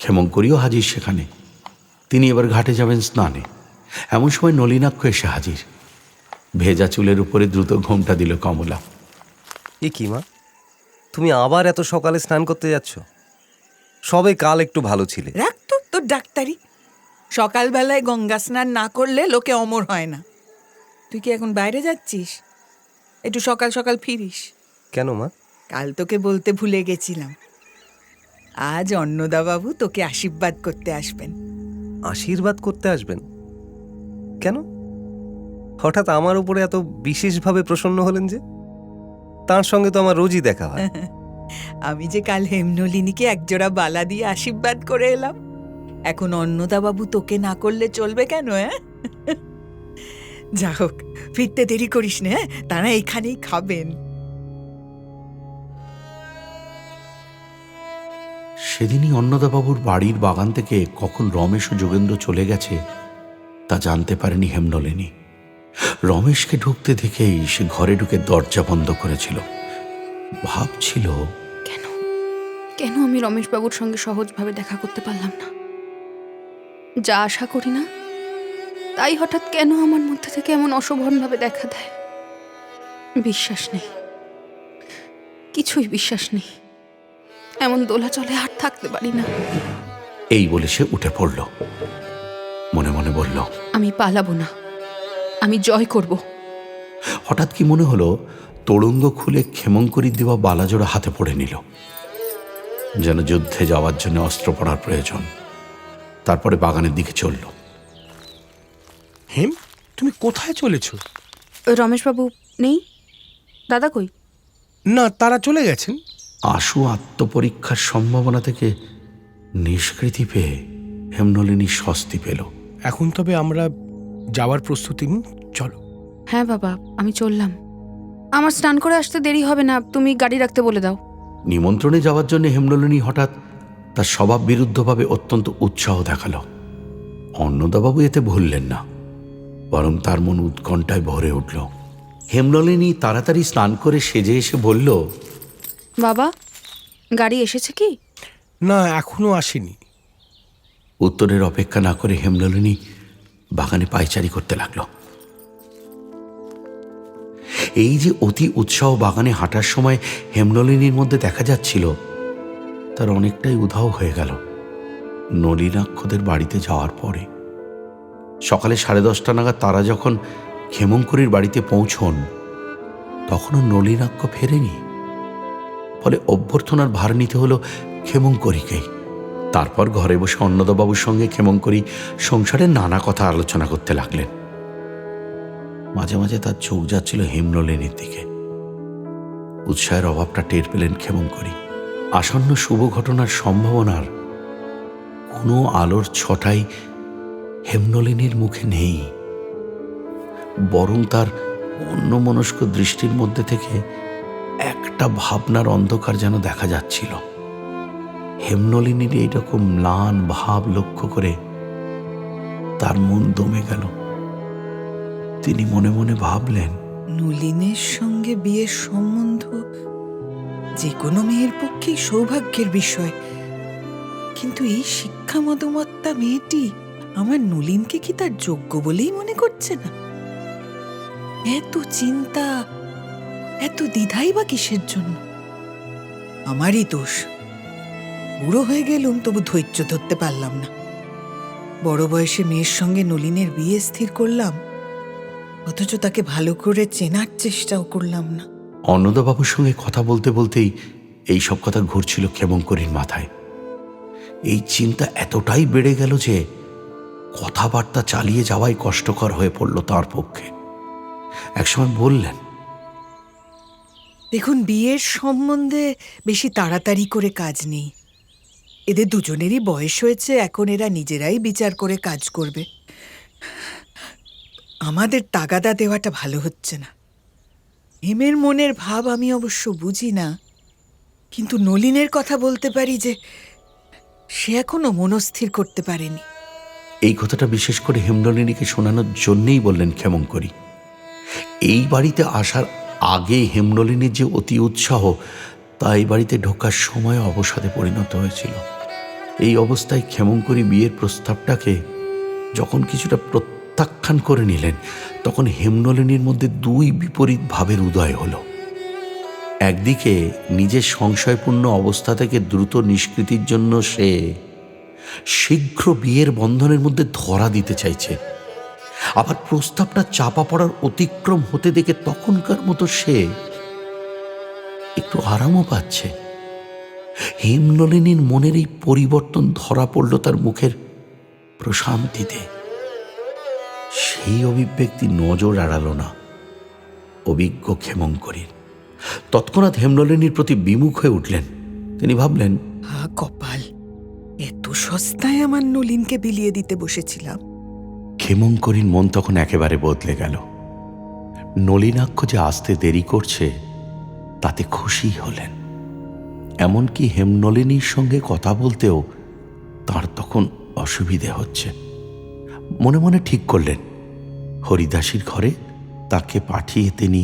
ক্ষেমংকরীও হাজির সেখানে। তিনি এবার ঘাটে যাবেন স্নানে। এমন সময় নলিনাক্ষ এসে হাজির। ভেজা চুলের উপরে দ্রুত ঘোমটা দিল কমলা।
এ কি মা, তুমি আবার এত সকালে স্নান করতে যাচ্ছ? সবে কাল একটু ভালো ছিলে।
রাখ তো তোর ডাক্তারি। সকালবেলায় গঙ্গা স্নান না করলে লোকে অমর হয় না। তুই কি এখন বাইরে যাচ্ছিস? একটু সকাল সকাল ফিরিস।
কেন মা?
কাল তোকে বলতে ভুলে গেছিলাম, আজ অন্নদাবাবু তোকে আশীর্বাদ করতে আসবেন।
আশীর্বাদ করতে আসবেন কেন? হঠাৎ আমার উপরে এত বিশেষভাবে প্রসন্ন হলেন যে? তার সঙ্গে তো আমার রোজই দেখা হয়।
আমি যে কাল হেমনলিনীকে একজোড়া বালা দিয়ে আশীর্বাদ করে এলাম। এখন অন্নদাবাবু তোকে না করলে চলবে কেন? যা হোক, ফিরতে দেরি করিস না, তারা এখানেই খাবেন।
সেদিনই অন্নদাবাবুর বাড়ির বাগান থেকে কখন রমেশ ও যোগেন্দ্র চলে গেছে তা জানতে পারেনি হেমনলিনী। রমেশকে ঢুকতে দেখেই সে ঘরে ঢুকে দরজা বন্ধ করেছিল। ভাবছিল,
কেন কেন আমি রমেশবাবুর সঙ্গে সহজভাবে দেখা করতে পারলাম না? যা আশা করি না তাই হঠাৎ কেন আমার মধ্যে থেকে এমন অশোভনভাবে দেখা দেয়? বিশ্বাস নেই, কিছুই বিশ্বাস নেই। এমন দোলাচলে আর থাকতে পারি না।
এই বলে সে উঠে পড়ল। মনে মনে বলল,
আমি পালাবো না, আমি জয় করব।
হঠাৎ কি মনে হলো তোড়ঙ্গ খুলে ক্ষেমঙ্করীর দেওয়া বালাজোড়া হাতে পড়ে নিল, যেন যুদ্ধে যাওয়ার জন্য অস্ত্র পড়ার প্রয়োজন। তারপরে বাগানের দিকে চলল।
হেম, তুমি কোথায় চলেছ?
রমেশবাবু নেই? দাদা কই?
না, তারা চলে গেছেন।
আশু আত্মপরীক্ষার সম্ভাবনা থেকে নিষ্কৃতি পেয়ে হেমনলিনী স্বস্তি পেল।
এখন তবে আমরা যাওয়ার প্রস্তুতি নিই, চলো।
হ্যাঁ বাবা, আমি চললাম। আমার স্নান করে আসতে দেরি হবে না, তুমি গাড়ি রাখতে বলে দাও।
নিমন্ত্রণে যাওয়ার জন্য হেমনলিনী হঠাৎ তার স্বভাব বিরুদ্ধভাবে অত্যন্ত উৎসাহ দেখাল। অন্নদাবাবু এতে ভুললেন না, বরং তার মন উৎকণ্ঠায় ভরে উঠল। হেমনলিনী তাড়াতাড়ি স্নান করে সেজে এসে বলল,
বাবা, গাড়ি এসেছে কি?
না, এখনো আসেনি।
উত্তরের অপেক্ষা না করে হেমনলিনী বাগানে পায়চারি করতে লাগলো। এই যে অতি উৎসাহ বাগানে হাঁটার সময় হেমনলিনীর মধ্যে দেখা যাচ্ছিল, তার অনেকটাই উধাও হয়ে গেল নলিনাক্ষদের বাড়িতে যাওয়ার পরে। সকালে 10:30 নাগাদ তারা যখন ক্ষেমঙ্করীর বাড়িতে পৌঁছন, তখনও নলিনাক্ষ ফেরেনি। ফলে অভ্যর্থনার ভার নিতে হলো ক্ষেমঙ্করীকেই। তারপর ঘরে বসে অন্নদাবাবুর সঙ্গে ক্ষেমঙ্করী সংসারের নানা কথা আলোচনা করতে লাগলেন। মাঝে মাঝে তার চোখ যাচ্ছিল হেমনলিনীর দিকে। উৎসাহের অভাবটা টের পেলেন ক্ষেমঙ্করী। আসন্ন শুভ ঘটনার সম্ভাবনার কোনো আলোর ছটাই হেমনলিনীর মুখে নেই, বরং তার অন্যমনস্ক দৃষ্টির মধ্যে থেকে একটা ভাবনার অন্ধকার যেন দেখা যাচ্ছিল। হেমনলিনীর এইরকম ম্লান ভাব লক্ষ্য করে তার মন দমে গেল। তিনি মনে মনে ভাবলেন,
নলিনের সঙ্গে বিয়ের সম্বন্ধ যে কোনো মেয়ের পক্ষেই সৌভাগ্যের বিষয়, কিন্তু এই শিক্ষা মদমত্তা মেয়েটি আমার নলিনকে কি তার যোগ্য বলেই মনে করছে না? এত চিন্তা, এত দ্বিধাই বা কিসের জন্য? আমারই দোষ। বুড়ো হয়ে গেলুম, তবু ধৈর্য ধরতে পারলাম না। বড় বয়সে মেয়ের সঙ্গে নলিনের বিয়ে স্থির করলাম, অথচ তাকে ভালো করে চেনার চেষ্টাও করলাম না।
অন্নদাবাবুর সঙ্গে কথা বলতে বলতেই এই সব কথা ঘুরছিল ক্ষেমঙ্করীর মাথায়। এই চিন্তা এতটাই বেড়ে গেল যে কথাবার্তা চালিয়ে যাওয়াই কষ্টকর হয়ে পড়ল তার পক্ষে। একসময় বললেন,
দেখুন, বিয়ের সম্বন্ধে বেশি তাড়াতাড়ি করে কাজ নেই। এদের দুজনেরই বয়স হয়েছে, এখন এরা নিজেরাই বিচার করে কাজ করবে। আমাদের তাগাদা দেওয়াটা ভালো হচ্ছে না। হেমের মনের ভাব আমি অবশ্য বুঝি না, কিন্তু নলিনের কথা বলতে পারি যে সে এখনো মনস্থির করতে পারেনি।
এই কথাটা বিশেষ করে হেমনলিনীকে শোনানোর জন্যেই বললেন ক্ষেমঙ্করী। এই বাড়িতে আসার আগে হেমনলিনীর যে অতি উৎসাহ, তা এই বাড়িতে ঢোকার সময় অবসাদে পরিণত হয়েছিল। এই অবস্থায় ক্ষেমঙ্করী বিয়ের প্রস্তাবটাকে যখন কিছুটা প্রত্যাখ্যান করে নিলেন, তখন হেমনলিনীর মধ্যে দুই বিপরীত ভাবের উদয় হলো। একদিকে নিজের সংশয়পূর্ণ অবস্থা থেকে দ্রুত নিষ্কৃতির জন্য সে শীঘ্র বিয়ের বন্ধনের মধ্যে ধরা দিতে চাইছে, আবার প্রস্তাবটা চাপা পড়ার অতিক্রম হতে দেখে তখনকার মতো সে একটু আরামও পাচ্ছে। হেমনলিনীর মনের এই পরিবর্তন ধরা পড়ল তার মুখের প্রশান্তিতে। সেই অভিব্যক্তি নজর এড়াল না অভিজ্ঞ ক্ষেমঙ্করীর। তৎক্ষণাৎ হেমনলিনীর প্রতি বিমুখ হয়ে উঠলেন। তিনি ভাবলেন,
হা কপাল, এত সস্তায় আমার নলিনকে বিলিয়ে দিতে বসেছিলাম।
ক্ষেমঙ্করীর মন তখন একেবারে বদলে গেল। নলিনাক্ষ যে আসতে দেরি করছে তাতে খুশি হলেন। এমনকি হেমনলিনীর সঙ্গে কথা বলতেও তার তখন অসুবিধে হচ্ছে। মনে মনে ঠিক করলেন হরিদাসীর ঘরে তাকে পাঠিয়ে তিনি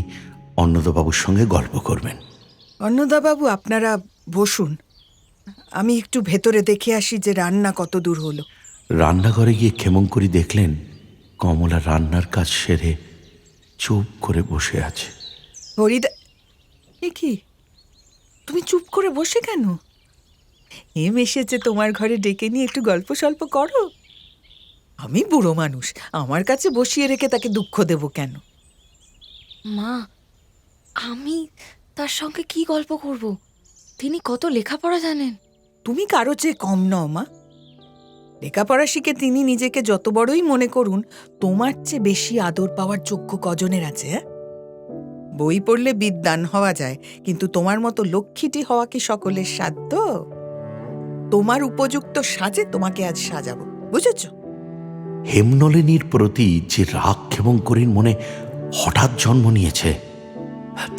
অন্নদাবাবুর সঙ্গে গল্প করবেন।
অন্নদাবাবু, আপনারা বসুন, আমি একটু ভেতরে দেখে আসি যে রান্না কত দূর হলো।
রান্নাঘরে গিয়ে ক্ষেমঙ্করী দেখলেন কমলা রান্নার কাজ সেরে চুপ করে বসে আছে।
হরিদা, এ কি, তুমি চুপ করে বসে কেন? হেম এসেছে তোমার ঘরে, ডেকে নিয়ে একটু গল্প সল্প করো। আমি বুড়ো মানুষ, আমার কাছে বসিয়ে রেখে তাকে দুঃখ দেব কেন?
মা, আমি তার সঙ্গে কি গল্প করব? তিনি কত লেখাপড়া জানেন।
তুমি কারো চেয়ে কম নও মা। লেখাপড়া শিখে তিনি নিজেকে যত বড়ই মনে করুন, তোমার চেয়ে বেশি আদর পাওয়ার চক্ষু কজনের আছে? বই পড়লে বিদ্বান হওয়া যায়, কিন্তু তোমার মতো লক্ষ্মীটি হওয়া কি সকলের সাধ্য? তোমার উপযুক্ত সাজে তোমাকে আজ সাজাবো, বুঝেছ?
হেমনলিনীর প্রতি যে রাগ ক্ষেমঙ্করীর মনে হঠাৎ জন্ম নিয়েছে,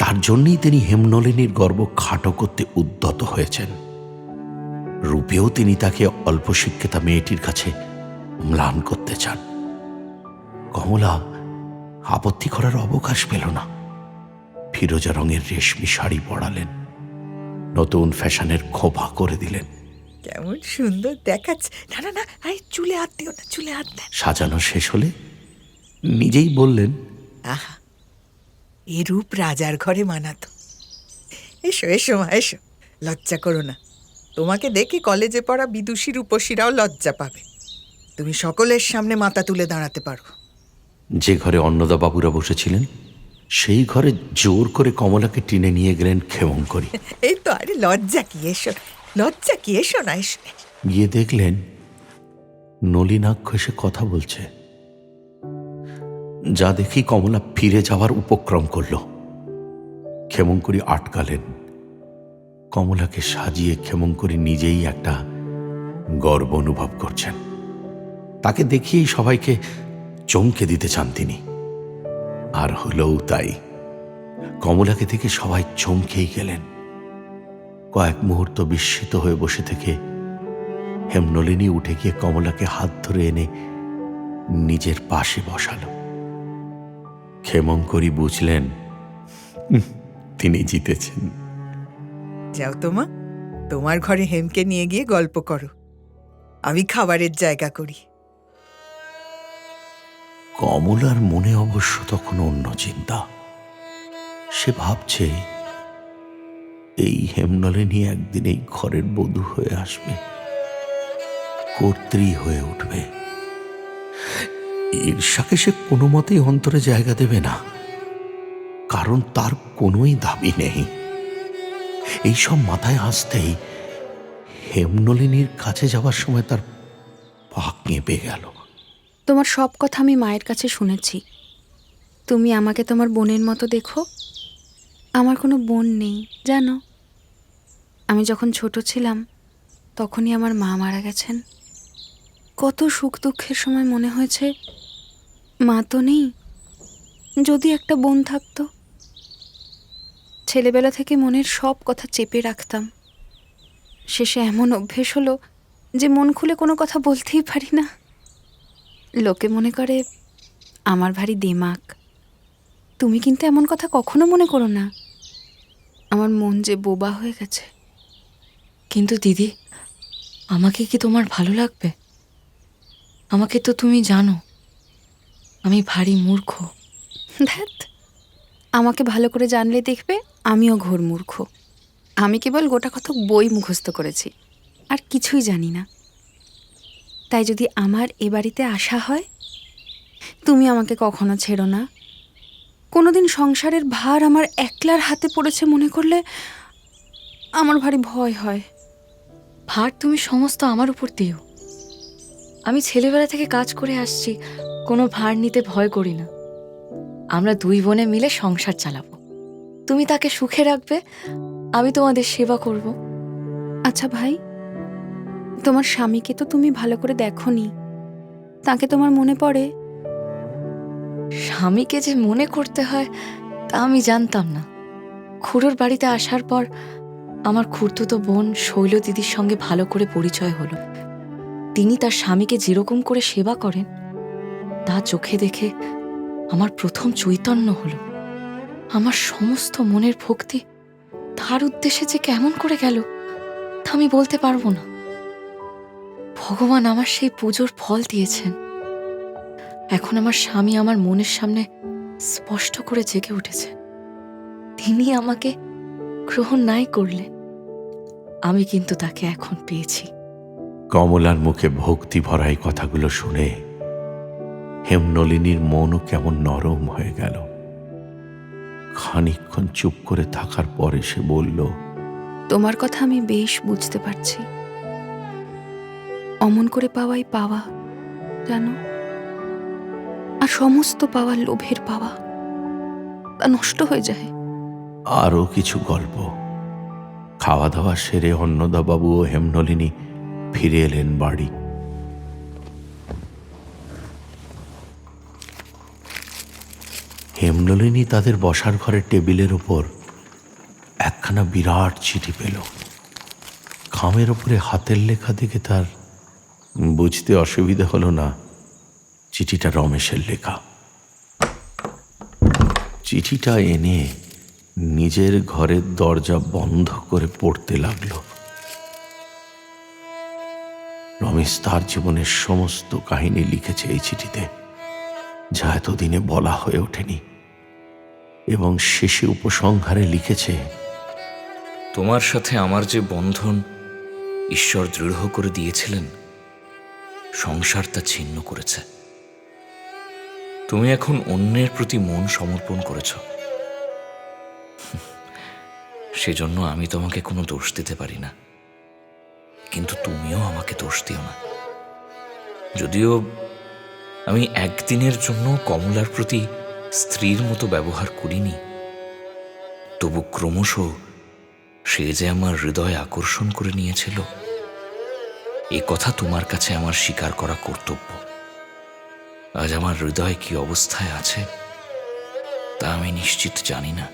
তার জন্যই তিনি হেমনলিনীর গর্ব খাটো করতে উদ্যত হয়েছেন। রূপেও তিনি তাকে অল্প শিক্ষিতা মেয়েটির কাছে ম্লান করতে চান। কমলা আপত্তি করার অবকাশ পেল না। ফিরোজা রঙের রেশমি শাড়ি পরালেন, নতুন ফ্যাশনের খোপা করে দিলেন।
কেমন সুন্দর দেখাচ্ছে। না না না, আরে চুলে হাত দিও না, চুলে হাত দেন।
সাজানো শেষ হলে নিজেই বললেন,
আহা, এ রূপ রাজার ঘরে মানাতো। এসো এসো মা, এসো, লজ্জা করো না। তোমাকে দেখে কলেজে পড়া বিদুষী রূপসীরাও লজ্জা পাবে। তুমি সকলের সামনে মাথা তুলে দাঁড়াতে পারো।
যে ঘরে অন্নদাবাবুরা বসেছিলেন সেই ঘরে জোর করে কমলাকে টেনে নিয়ে গেলেন ক্ষেমঙ্করী।
এই তো, আরে লজ্জা কি, এসো, লজ্জা কি, এসো না, এসো।
গিয়ে দেখলেন নলিনাক্ষ এসে কথা বলছে। যা দেখি কমলা ফিরে যাওয়ার উপক্রম করল। ক্ষেমঙ্করী আটকালেন। কমলাকে সাজিয়ে ক্ষেমঙ্করী নিজেই একটা গর্ব অনুভব করছেন। তাকে দেখিয়েই সবাইকে চমকে দিতে চান তিনি। আর হলেও তাই। কমলাকে দেখে সবাই চমকেই গেলেন। কয়েক মুহূর্ত বিস্মিত হয়ে বসে থেকে হেমনলিনী উঠে গিয়ে কমলাকে হাত ধরে এনে নিজের পাশে বসালো। ক্ষেমঙ্করী বুঝলেন তিনি জিতেছেন।
যাও তোমা, তোমার ঘরে হেমকে নিয়ে গিয়ে গল্প করো, আমি খাবারের জায়গা করি।
কমলার মনে অবশ্য তখন অন্য চিন্তা। সে ভাবছে এই হেমনলিনী একদিন এই ঘরের বধূ হয়ে আসবে, কর্ত্রী হয়ে উঠবে। ঈর্ষাকে সে কোনো মতেই অন্তরে জায়গা দেবে না, কারণ তার কোনোই দাবি নেই। এইসব মাথায় আসতেই হেমনলিনীর কাছে যাওয়ার সময় তার পা কেঁপে গেল।
তোমার সব কথা আমি মায়ের কাছে শুনেছি। তুমি আমাকে তোমার বোনের মতো দেখো। আমার কোনো বোন নেই জানো। আমি যখন ছোট ছিলাম তখনই আমার মা মারা গেছেন। কত সুখ দুঃখের সময় মনে হয়েছে মা তো নেই, যদি একটা বোন থাকতো। ছেলেবেলা থেকে মনের সব কথা চেপে রাখতাম। শেষে এমন অভ্যেস হলো যে মন খুলে কোনো কথা বলতেই পারি না। লোকে মনে করে আমার ভারী দেমাক। তুমি কিন্তু এমন কথা কখনো মনে করো না। আমার মন যে বোবা হয়ে গেছে।
কিন্তু দিদি, আমাকে কি তোমার ভালো লাগবে? আমাকে তো তুমি জানো আমি ভারী মূর্খ।
ধ্যাত, আমাকে ভালো করে জানলে দেখবে আমিও ঘোর মূর্খ। আমি কেবল গোটা কত বই মুখস্থ করেছি, আর কিছুই জানি না। তাই যদি আমার এ বাড়িতে আসা হয়, তুমি আমাকে কখনো ছেড়ো না। কোনোদিন সংসারের ভার আমার একলার হাতে পড়েছে মনে করলে আমার ভারী ভয় হয়।
ভার তুমি সমস্ত আমার উপর দিও। আমি ছেলেবেলা থেকে কাজ করে আসছি, কোনো ভার নিতে ভয় করি না। আমরা দুই বোনে মিলে সংসার চালাবো। তুমি তাকে সুখে রাখবে, আমি তোমাদের সেবা করব।
আচ্ছা ভাই, তোমার স্বামীকে তো তুমি ভালো করে দেখোনি, তাকে তোমার মনে পড়ে?
স্বামীকে যে মনে করতে হয় তা আমি জানতাম না। খুড়োর বাড়িতে আসার পর আমার খুড়তুতো বোন শৈল দিদির সঙ্গে ভালো করে পরিচয় হলো। তিনি তার স্বামীকে যেরকম করে সেবা করেন তা চোখে দেখে আমার প্রথম চৈতন্য হলো। আমার সমস্ত মনের ভক্তি তার উদ্দেশ্যে যে কেমন করে গেল তা আমি বলতে পারবো না। ভগবান আমার সেই পুজোর ফল দিয়েছেন। এখন আমার স্বামী আমার মনের সামনে স্পষ্ট করে জেগে উঠেছে। তিনি আমাকে গ্রহণ নাই করলেন, আমি কিন্তু তাকে এখন পেয়েছি।
কমলার মুখে ভক্তি ভরা এই কথাগুলো শুনে হেমনলিনীর মনও কেমন নরম হয়ে গেল। খানিকক্ষণ চুপ করে থাকার পরে সে বলল,
তোমার কথা আমি বেশ বুঝতে পারছি। অমন করে পাওয়াই পাওয়া, জানো। আর সমস্ত পাওয়া লোভের পাওয়া, তা নষ্ট হয়ে যায়।
আরও কিছু গল্প। খাওয়া দাওয়া সেরে অন্নদাবাবু ও হেমনলিনী ফিরে এলেন বাড়ি। হেমনলিনী তাদের বসার ঘরের টেবিলের উপর একখানা বিরাট চিঠি পেল। খামের উপরে হাতের লেখা দেখে তার বুঝতে অসুবিধা হলো না চিঠিটা রমেশের লেখা। চিঠিটা এনে নিজের ঘরের দরজা বন্ধ করে পড়তে লাগলো। রমেশ তার জীবনের সমস্ত কাহিনী লিখেছে এই চিঠিতে, যা এতদিনে বলা হয়ে ওঠেনি, এবং শেষে উপসংহারে লিখেছে,
তোমার সাথে আমার যে বন্ধন ঈশ্বর দৃঢ় করে দিয়েছিলেন, সংসার তা ছিন্ন করেছে। তুমি এখন অন্যের প্রতি মন সমর্পণ করেছ। সেজন্য আমি তোমাকে কোনো দোষ দিতে পারি না, কিন্তু তুমিও আমাকে দোষ দিও না। যদিও আমি একদিনের জন্য কমলার প্রতি স্ত্রীর মতো ব্যবহার করিনি, তবু ক্রমশ সে যে আমার হৃদয় আকর্ষণ করে নিয়েছিল, এ কথা তোমার কাছে আমার স্বীকার করা কর্তব্য। আজ আমার হৃদয় কি অবস্থায় আছে তা আমি নিশ্চিত জানি না।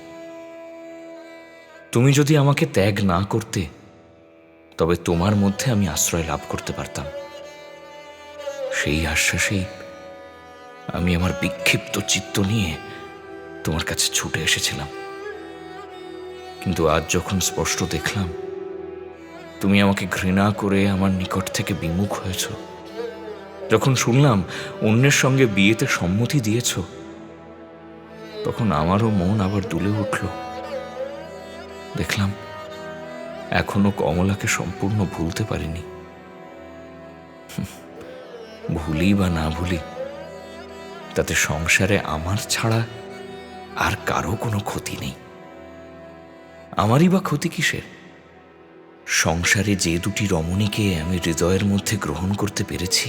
তুমি যদি আমাকে ত্যাগ না করতে, তবে তোমার মধ্যে আমি আশ্রয় লাভ করতে পারতাম। সেই আশ্বাসেই আমি আমার বিক্ষিপ্ত চিত্ত নিয়ে তোমার কাছে ছুটে এসেছিলাম। কিন্তু আজ যখন স্পষ্ট দেখলাম তুমি আমাকে ঘৃণা করে আমার নিকট থেকে বিমুখ হয়েছ, যখন শুনলাম অন্যের সঙ্গে বিয়েতে সম্মতি দিয়েছ, তখন আমারও মন আবার দুলে উঠল। দেখলাম এখনো কমলাকে সম্পূর্ণ ভুলতে পারিনি। ভুলি বা না ভুলি, তাতে সংসারে আমার ছাড়া আর কারো কোনো ক্ষতি নেই। আমারই বা ক্ষতি কিসের? সংসারে যে দুটি রমণীকে আমি হৃদয়ের মধ্যে গ্রহণ করতে পেরেছি,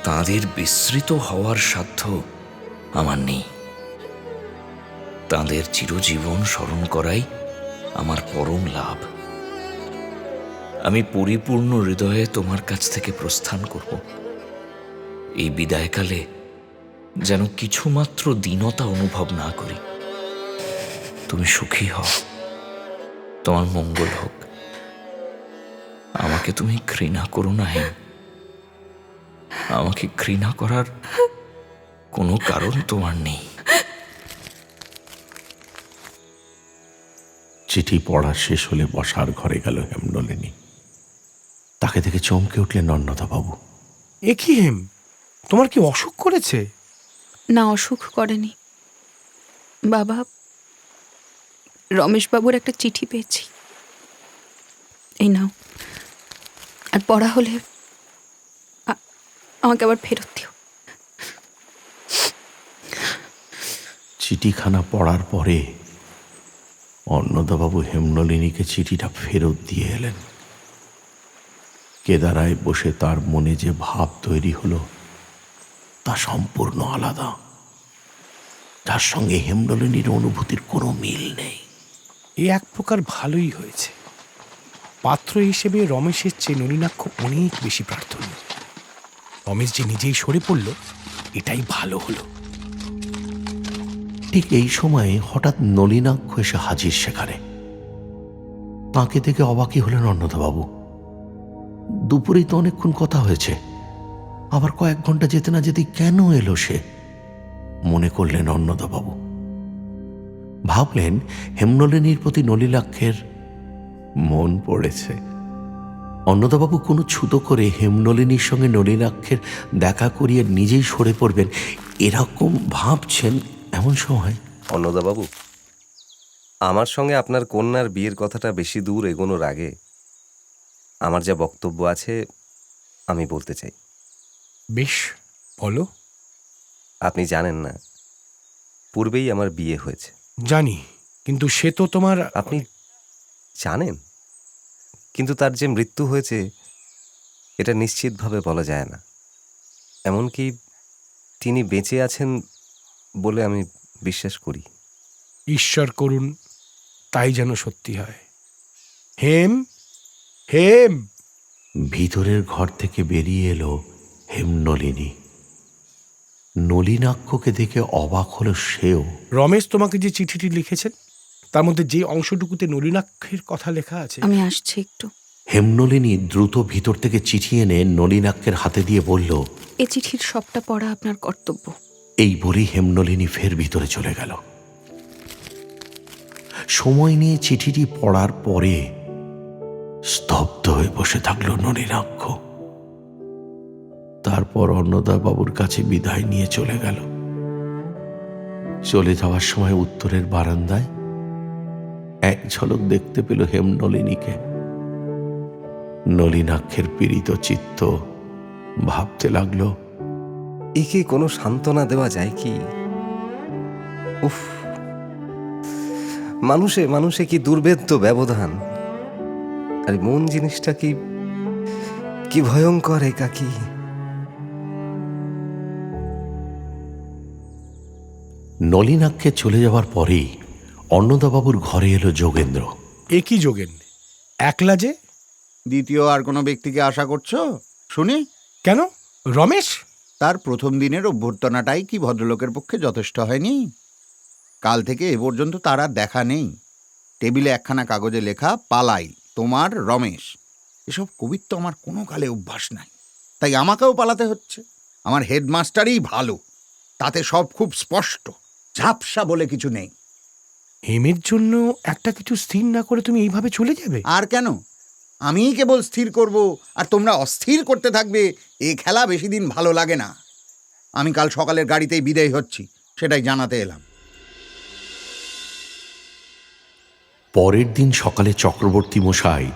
তাঁদের বিস্মৃত হওয়ার সাধ্য আমার নেই। তাঁদের চিরজীবন স্মরণ করাই আমার পরম লাভ। আমি পরিপূর্ণ হৃদয়ে তোমার কাছ থেকে প্রস্থান করব। এই বিদায়কালে যেন কিছুমাত্র দীনতা অনুভব না করি। তুমি সুখী হও, তোমার মঙ্গল হোক। আমাকে তুমি ঘৃণা করো না হেম। আমাকে ঘৃণা করার কোনো কারণ তোমার নেই।
চিঠি পড়া শেষ হলে বসার ঘরে গেল হেমনলিনী। তাকে দেখে চমকে উঠলেন অন্নদাবাবু।
এ কি হেম, তোমার কি অসুখ করেছে?
না, অসুখ করেনি বাবা। রমেশবাবুর একটা চিঠি পেয়েছি, এই নাও। আর পড়া হলে আমাকে আবার ফেরত দিও।
চিঠিখানা পড়ার পরে অন্নদাবাবু হেমনলিনীকে চিঠিটা ফেরত দিয়ে এলেন। কেদারায় বসে তার মনে যে ভাব তৈরি হলো তা সম্পূর্ণ আলাদা, যার সঙ্গে হেমনলিনীর অনুভূতির কোনো মিল নেই।
এ এক প্রকার ভালোই হয়েছে। পাত্র হিসেবে রমেশের চেয়ে নলিনাক্ষ অনেক বেশি প্রার্থনীয়। রমেশ যে নিজেই সরে পড়ল, এটাই ভালো হলো।
ঠিক এই সময়ে হঠাৎ নলিনাক্ষ এসে হাজির সেখানে। তাঁকে দেখে অবাকই হলেন অন্নদাবাবু। দুপুরেই তো অনেকক্ষণ কথা হয়েছে, আবার কয়েক ঘন্টা যেতে না যেতে কেন এলো সে? মনে করলেন অন্নদাবাবু। ভাবলেন হেমনলিনীর প্রতি নলিনাক্ষের মন পড়েছে। অন্নদাবাবু কোনো ছুতো করে হেমনলিনীর সঙ্গে নলিনাক্ষের দেখা করিয়ে নিজেই সরে পড়বেন এরকম ভাবছেন এমন সময়
অন্নদাবাবু, আমার সঙ্গে আপনার কন্যার বিয়ের কথাটা বেশি দূর এগোনোর আগে আমার যা বক্তব্য আছে আমি বলতে চাই।
বেশ, বলো।
আপনি জানেন না, পূর্বেই আমার বিয়ে হয়েছে।
জানি, কিন্তু সে তো তোমার...
আপনি জানেন, কিন্তু তার যে মৃত্যু হয়েছে এটা নিশ্চিতভাবে বলা যায় না। এমনকি তিনি বেঁচে আছেন বলে আমি বিশ্বাস করি।
ঈশ্বর করুন তাই যেন সত্যি হয়। হেম, হেম!
ভিতরের ঘর থেকে বেরিয়ে এলো হেমনলিনী। নলিনাক্ষকে দেখে অবাক হলো সেও।
রমেশ তোমাকে যে চিঠিটি লিখেছেন তার মধ্যে যে অংশটুকুতে নলিনাক্ষের কথা লেখা আছে...
আমি আসছি একটু।
হেমনলিনী দ্রুত ভিতর থেকে চিঠি এনে নলিনাক্ষের হাতে দিয়ে বলল,
এ চিঠির সবটা পড়া আপনার কর্তব্য।
এই বলেই হেমনলিনী ফের ভিতরে চলে গেল। সময় নিয়ে চিঠিটি পড়ার পরে স্তব্ধ হয়ে বসে থাকলো নলিনাক্ষ। তারপর অন্নদাবাবুর কাছে বিদায় নিয়ে চলে গেল। চলে যাওয়ার সময় উত্তরের বারান্দায় এক ঝলক দেখতে পেল হেমনলিনীকে। নলিনাক্ষের পীড়িত চিত্ত ভাবতে লাগলো,
একে কোনো সান্ত্বনা দেওয়া যায় কি? উফ, মানুষে মানুষে কি দুর্ভেদ্য ব্যবধান! আর মন জিনিসটা কি কি ভয়ঙ্কর একাকী!
নলিনাক্ষে চলে যাওয়ার পরেই অন্নদাবাবুর ঘরে এলো যোগেন্দ্র।
এ কি যোগেন, একলা যে?
দ্বিতীয় আর কোনো ব্যক্তিকে আশা করছো শুনি?
কেন, রমেশ?
তার প্রথম দিনের অভ্যর্থনাটাই কি ভদ্রলোকের পক্ষে যথেষ্ট হয়নি? কাল থেকে এ পর্যন্ত তার আর দেখা নেই। টেবিলে একখানা কাগজে লেখা, পালাই তোমার রমেশ। এসব কবিত্ব আমার কোনো কালে অভ্যাস নাই, তাই আমাকেও পালাতে হচ্ছে। আমার হেডমাস্টারই ভালো, তাতে সব খুব স্পষ্ট, ঝাপসা বলে কিছু নেই।
হেমের জন্য একটা কিছু স্থির না করে তুমি এইভাবে চলে যাবে?
আর কেন, আমিই কেবল স্থির করব আর তোমরা অস্থির করতে থাকবে। এ খেলা বেশি দিন ভালো লাগে না। আমি কাল সকালের গাড়িতেই বিদায় হচ্ছি, সেটাই জানাতে এলাম।
পরের দিন সকালে চক্রবর্তী মশাই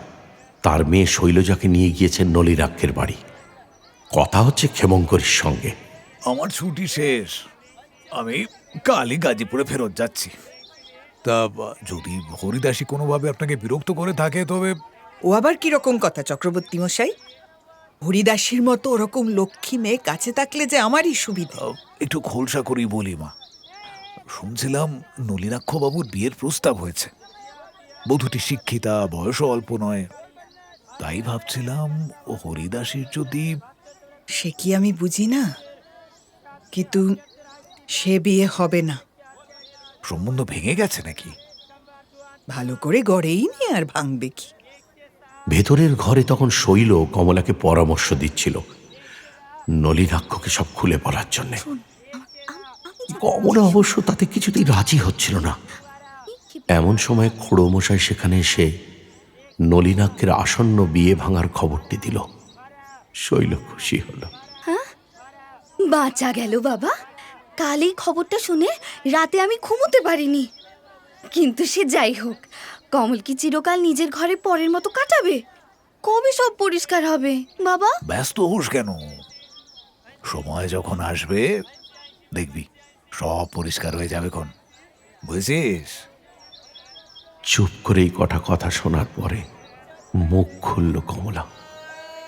তার মেয়ে শৈলজাকে নিয়ে গিয়েছেন নলিনাক্ষের বাড়ি। কথা হচ্ছে ক্ষেমঙ্করীর সঙ্গে।
আমার ছুটি শেষ, আমি কালই গাজীপুরে ফেরত যাচ্ছি। তা যদি হরিদাসী কোনোভাবে আপনাকে বিরক্ত করে থাকে তবে...
ও আবার কিরকম কথা চক্রবর্তী মশাই? হরিদাসীর মতো ওরকম লক্ষ্মী মেয়ে কাছে থাকলে যে আমারই সুবিধা।
একটু খোলসা করেই বলি মা, শুনছিলাম নলিনাক্ষ বাবুর বিয়ের প্রস্তাব হয়েছে। বধূটি শিক্ষিতা, বয়সও অল্প নয়, তাই ভাবছিলাম ও হরিদাসীর যদি...
সে কি আমি বুঝি না, কিন্তু সে বিয়ে হবে না।
সম্বন্ধ ভেঙে গেছে নাকি?
ভালো করে গড়েই নি, আর ভাঙবে কি?
ভেতরের ঘরে তখন শৈল কমলাকে পরামর্শ দিচ্ছিল নলিনাক্ষকে সব খুলে বলার জন্য। কমলা অবশ্য তাতে কিছুতেই রাজি হচ্ছিল না। এমন সময় খুড়োমশাই সেখানে এসে নলিনাক্ষের আসন্ন বিয়ে ভাঙার খবরটি দিল। শৈল খুশি হলো।
বাঁচা গেল বাবা। কাল এই খবরটা শুনে রাতে আমি ঘুমোতে পারিনি। কিন্তু সে যাই হোক, কমল কি চিরকাল নিজের ঘরে পরের মতো কাটাবে? কবে সব পরিষ্কার হবে বাবা?
ব্যস্ত হোস কেন, সময় যখন আসবে দেখবি সব পরিষ্কার হয়ে যাবে। কোন বুঝেছিস?
চুপ করে এই কটা কথা শোনার পরে মুখ খুলল কমলা।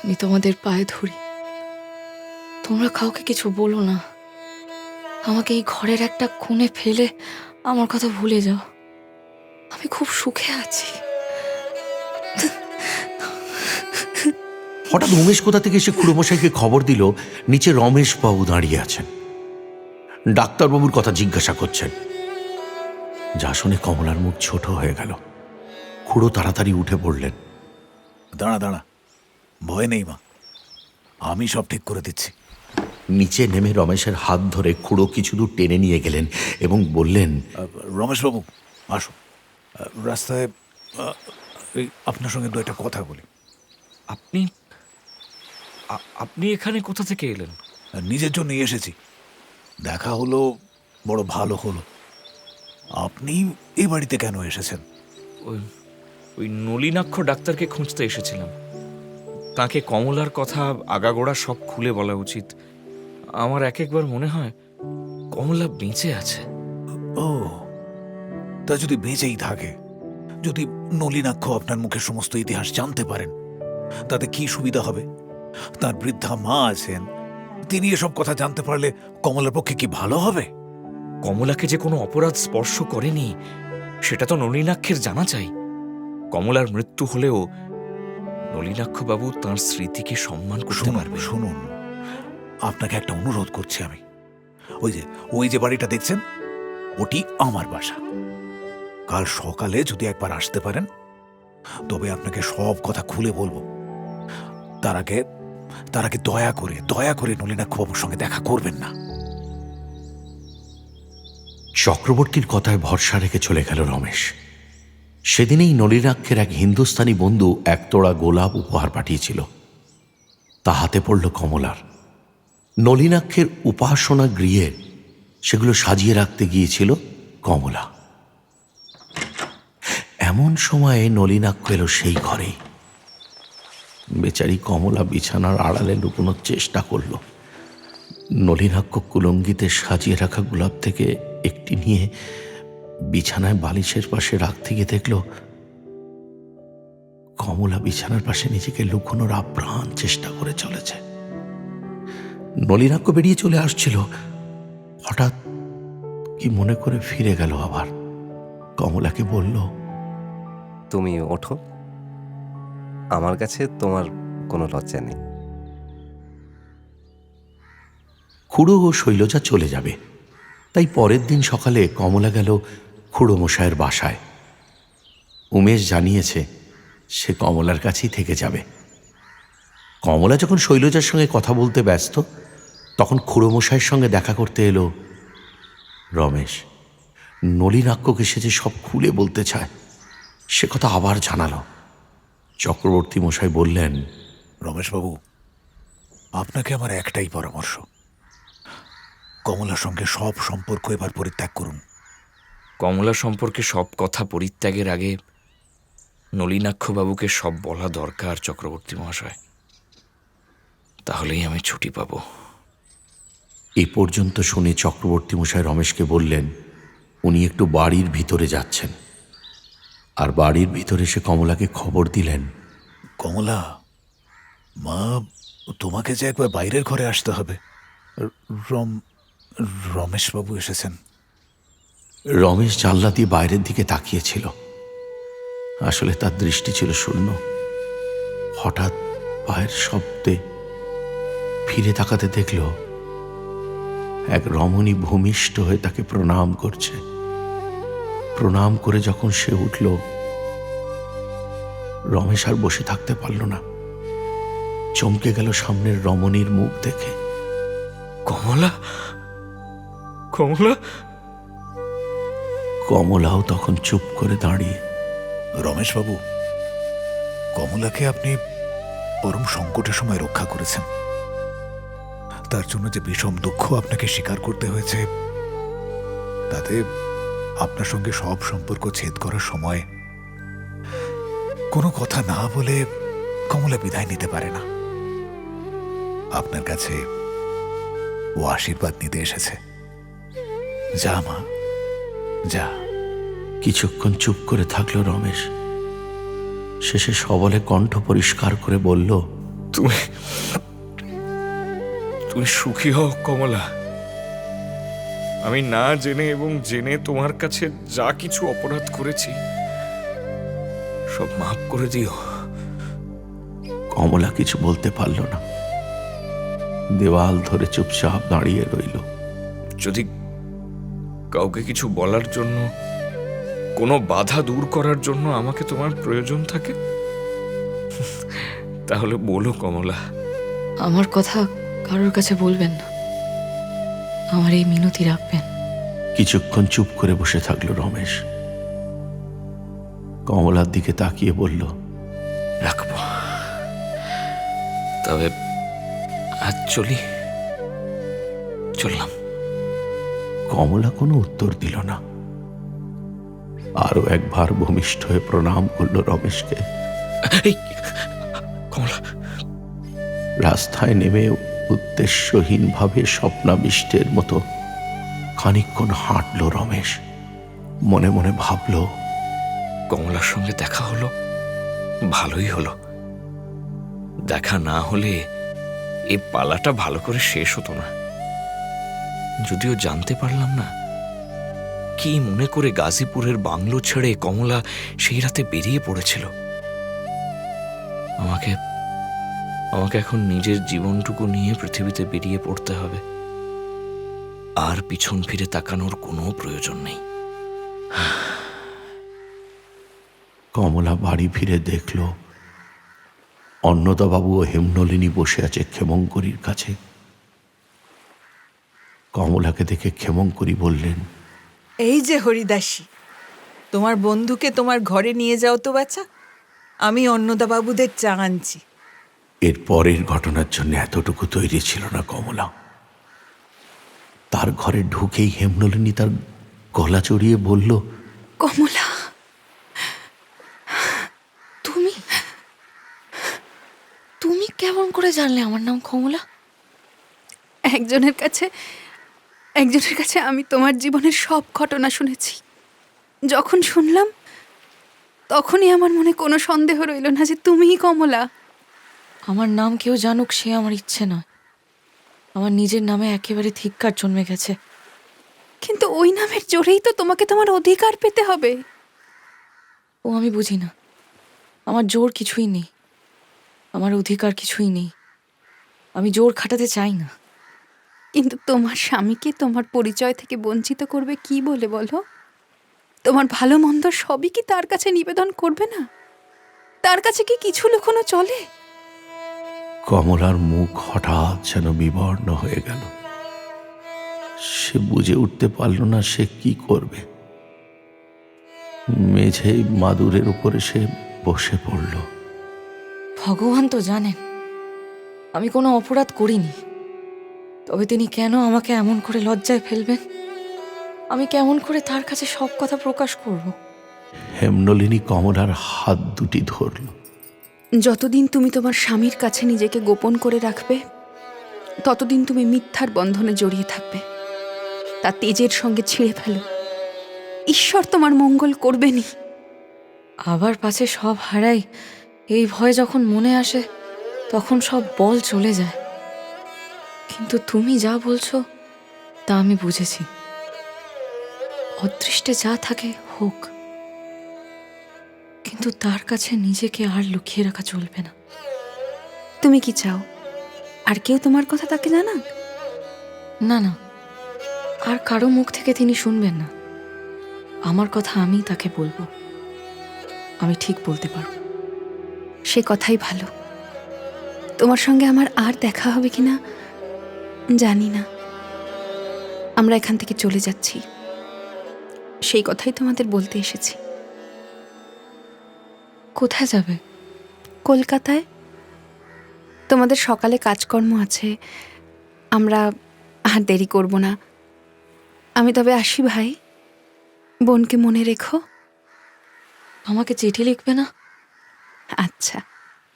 আমি তোমাদের পায়ে ধরি, তোমরা কাউকে কিছু বলো না। আমাকে এই ঘরের একটা কোণে ফেলে আমার কথা ভুলে যাও। আমি খুব সুখে আছি।
হঠাৎ উমেশ কোথা থেকে এসে খুড়োমশাইকে খবর দিল নিচে রমেশবাবু দাঁড়িয়ে আছেন, ডাক্তারবাবুর কথা জিজ্ঞাসা করছেন। যা শুনে কমলার মুখ ছোট হয়ে গেল। খুড়ো তাড়াতাড়ি উঠে পড়লেন।
দাঁড়া দাঁড়া, ভয় নেই মা, আমি সব ঠিক করে দিচ্ছি।
নিচে নেমে রমেশের হাত ধরে খুড়ো কিছু দূর টেনে নিয়ে গেলেন এবং বললেন,
রমেশবাবু আসুন, রাস্তায় এই আপনার সঙ্গে দু একটা কথা বলি।
আপনি আপনি এখানে কোথা থেকে এলেন?
নিজের জন্যই এসেছি, দেখা হলো বড় ভালো হলো। আপনি এই বাড়িতে কেন এসেছেন?
ওই নলিনাক্ষ ডাক্তারকে খুঁজতে এসেছিলাম। তাকে কমলার কথা আগাগোড়া সব খুলে বলা উচিত। আমার এক একবার মনে হয় কমলা বেঁচে আছে।
ও, তা যদি বেঁচেই থাকে, যদি নলিনাক্ষ আপনার মুখে সমস্ত ইতিহাস জানতে পারেন, তাতে কি সুবিধা হবে? তার বৃদ্ধা মা আছেন, তিনি এসব কথা জানতে পারলে কমলার পক্ষে কি ভালো হবে?
কমলাকে যে কোনো অপরাধ স্পর্শ করেনি সেটা তো নলিনাক্ষের জানা চাই। কমলার মৃত্যু হলেও নলিনাক্ষ বাবু তাঁর স্মৃতিকে সম্মান করতে পারবে।
শুনুন, আপনাকে একটা অনুরোধ করছি আমি। ওই যে বাড়িটা দেখছেন, ওটি আমার বাসা। কাল সকালে যদি একবার আসতে পারেন, তবে আপনাকে সব কথা খুলে বলবো। তার আগে দয়া করে নলিনাক্ষ বাবুর সঙ্গে দেখা করবেন না।
চক্রবর্তীর কথায় ভরসা রেখে চলে গেল রমেশ। সেদিনেই নলিনাক্ষের এক হিন্দুস্তানি বন্ধু এক তোড়া গোলাপ উপহার পাঠিয়েছিল। তা হাতে পড়ল কমলার। নলিনাক্ষের উপাসনা গৃহে সেগুলো সাজিয়ে রাখতে গিয়েছিল কমলা। এমন সময়ে নলিনাক্ষ এলো সেই ঘরে। বেচারি কমলা বিছানার আড়ালে লুকোনোর চেষ্টা করল। নলিনাক্ষ কুলঙ্গিতে সাজিয়ে রাখা গোলাপ থেকে একটি নিয়ে বিছানায় বালিশের পাশে রাখতে গিয়ে দেখল কমলা বিছানার পাশে নিজেকে লুকোনোর আপ্রাণ চেষ্টা করে চলেছে। নলিনাক্ষ বেরিয়ে চলে আসছিল, হঠাৎ কি মনে করে ফিরে গেল। আবার কমলাকে বলল,
তুমি ওঠো, আমার কাছে তোমার কোনো লজ্জা নেই।
খুড়ো ও শৈলজা চলে যাবে, তাই পরের দিন সকালে কমলা গেল খুড়ো মশায়ের বাসায়। উমেশ জানিয়েছে সে কমলার কাছেই থেকে যাবে। কমলা যখন শৈলজার সঙ্গে কথা বলতে ব্যস্ত, তখন খুড়ো মশাইয়ের সঙ্গে দেখা করতে এলো রমেশ। নলিনাক্ষকে সে যে সব খুলে বলতে চায় সে কথা আবার জানালো। চক্রবর্তী মশাই বললেন,
রমেশবাবু, আপনাকে আমার একটাই পরামর্শ, কমলার সঙ্গে সব সম্পর্ক এবার পরিত্যাগ করুন।
কমলা সম্পর্কে সব কথা পরিত্যাগের আগে নলিনাক্ষ বাবুকে সব বলা দরকার চক্রবর্তী মহাশয়, তাহলেই আমি ছুটি পাব।
এই পর্যন্ত শুনে চক্রবর্তী মশাই রমেশকে বললেন উনি একটু বাড়ির ভিতরে যাচ্ছেন। আর বাড়ির ভিতরে সে কমলাকে খবর দিলেন,
কমলা, মা তোমাকে যে একবার বাইরের ঘরে আসতে হবে, রমেশবাবু এসেছেন।
রমেশ জানলা দিয়ে বাইরের দিকে তাকিয়েছিল। আসলে তার দৃষ্টি ছিল শূন্য। হঠাৎ পায়ের শব্দে ফিরে তাকাতে দেখল এক রমণী ভূমিষ্ঠ হয়ে তাকে প্রণাম করছে। প্রণাম করে যখন সে উঠল, রমেশ আর বসে থাকতে পারল না, চমকে গেল সামনের রমণীর মুখ দেখে।
কমলা, কমলা!
কমলাও তখন চুপ করে দাঁড়িয়ে।
রমেশবাবু, কমলাকে আপনি পরম সংকটের সময় রক্ষা করেছেন। তার জন্য যে বিষম দুঃখ আপনাকে স্বীকার করতে হয়েছে, তাতে আপনার সঙ্গে সব সম্পর্ক ছেদ করার সময় কোনো কথা না বলে কমলা বিদায় নিতে পারে না। আপনার কাছে ও আশীর্বাদ নিতে এসেছে। যা মা, যা।
কিছুক্ষণ চুপ করে থাকলো রমেশ। শেষে সবলে কণ্ঠ পরিষ্কার করে বলল,
তুমি তুমি সুখী হও কমলা। আমি না জেনে এবং জেনে তোমার কাছে যা কিছু অপরাধ করেছি সব মাফ করে দিও।
কমলা কিছু বলতে পারল না, দেওয়াল ধরে চুপচাপ দাঁড়িয়ে রইল।
যদি কাউকে কিছু বলার জন্য, কোনো বাধা দূর করার জন্য আমাকে তোমার প্রয়োজন থাকে তাহলে বলো কমলা।
আমার কথা কারোর কাছে বলবেন না, আমার এই মিনতি রাখবেন।
কিছুক্ষণ চুপ করে বসে থাকলো রমেশ। কমলার দিকে তাকিয়ে বলল,
রাখবো। তবে আজ চললাম।
কমলা কোনো উত্তর দিল না। আরো একবার ভূমিষ্ঠ হয়ে প্রণাম করল রমেশকে।
কমলা,
রাস্তায় নেমে উদ্দেশ্যহীনভাবে স্বপ্নাবিষ্টের মতো খানিকক্ষণ হাঁটল রমেশ। মনে মনে ভাবল,
কমলার সঙ্গে দেখা হলো, ভালোই হলো। দেখা না হলে এই পালাটা ভালো করে শেষ হতো না। যদিও জানতে পারলাম না কি মনে করে গাজীপুরের বাংলো ছেড়ে কমলা সেই রাতে বেরিয়ে পড়েছিল। আমাকে এখন নিজের জীবনটুকু নিয়ে পৃথিবীতে বেরিয়ে পড়তে হবে। আর পিছন ফিরে তাকানোর কোনো প্রয়োজন নেই।
কমলা বাড়ি ফিরে দেখল অন্নদাবাবু ও হেমনলিনী বসে আছে ক্ষেমঙ্করীর কাছে। কমলাকে দেখে ক্ষেমঙ্করী বললেন,
এই যে হরিদাসী, তোমার বন্ধুকে তোমার ঘরে নিয়ে যাও তো বাছা, আমি অন্নদাবাবুদের চা আনছি।
এর পরের ঘটনার জন্য এতটুকু তৈরি ছিল না কমলা। তার ঘরে ঢুকেই হেমনলিনী তার গলা জড়িয়ে বলল,
কমলা,
তুমি কেমন করে জানলে আমার নাম কমলা?
একজনের কাছে আমি তোমার জীবনের সব ঘটনা শুনেছি। যখন শুনলাম তখনই আমার মনে কোনো সন্দেহ রইল না যে তুমিই কমলা।
আমার নাম কেউ জানুক সে আমার ইচ্ছে নয়। আমার নিজের নামে একেবারে ধিক্কার জন্মে গেছে।
কিন্তু ওই নামের জোরেই তো তোমাকে তোমার অধিকার পেতে হবে।
ও আমি বুঝি না। আমার জোর কিছুই নেই, আমার অধিকার কিছুই নেই। আমি জোর খাটাতে চাই না।
কিন্তু তোমার স্বামীকে তোমার পরিচয় থেকে বঞ্চিত করবে কি বলে বলো? তোমার ভালো মন্দ সবই কি তার কাছে নিবেদন করবে না? তার কাছে কি কিছু লুকোনো চলে?
কমলার মুখ হঠাৎ যেন বিবর্ণ হয়ে গেল। সে বুঝে উঠতে পারল না সে কি করবে। মেঝেই মাদুরের উপরে সে বসে পড়ল।
ভগবান তো জানেন আমি কোনো অপরাধ করিনি। তবে তিনি কেন আমাকে এমন করে লজ্জায় ফেলবেন? আমি কেমন করে তার কাছে সব কথা প্রকাশ করব?
হেমনলিনী কমলার হাত দুটি ধরল।
যতদিন তুমি তোমার স্বামীর কাছে নিজেকে গোপন করে রাখবে ততদিন তুমি মিথ্যার বন্ধনে জড়িয়ে থাকবে। তা তেজের সঙ্গে ছিঁড়ে ফেলো। ঈশ্বর তোমার মঙ্গল করবেনি।
আবার পাছে সব হারাই এই ভয় যখন মনে আসে তখন সব বল চলে যায়। কিন্তু তুমি যা বলছো তা আমি বুঝেছি। অদৃষ্টে যা থাকে হোক, কিন্তু তার কাছে নিজেকে আর লুকিয়ে রাখা চলবে না।
তুমি কি চাও আর কেউ তোমার কথা তাকে জানাক?
না না, আর কারো মুখ থেকে তিনি শুনবেন না। আমার কথা আমি তাকে বলবো। আমি ঠিক বলতে পারবো।
সে কথাই ভালো। তোমার সঙ্গে আমার আর দেখা হবে কিনা জানি না। আমরা এখান থেকে চলে যাচ্ছি, সেই কথাই তোমাদের বলতে এসেছি।
কোথায় যাবে?
কলকাতায়। তোমাদের সকালে কাজকর্ম আছে, আমরা আর দেরি করব না। আমি তবে আসি ভাই। বোনকে মনে রেখো।
আমাকে চিঠি লিখবে না?
আচ্ছা,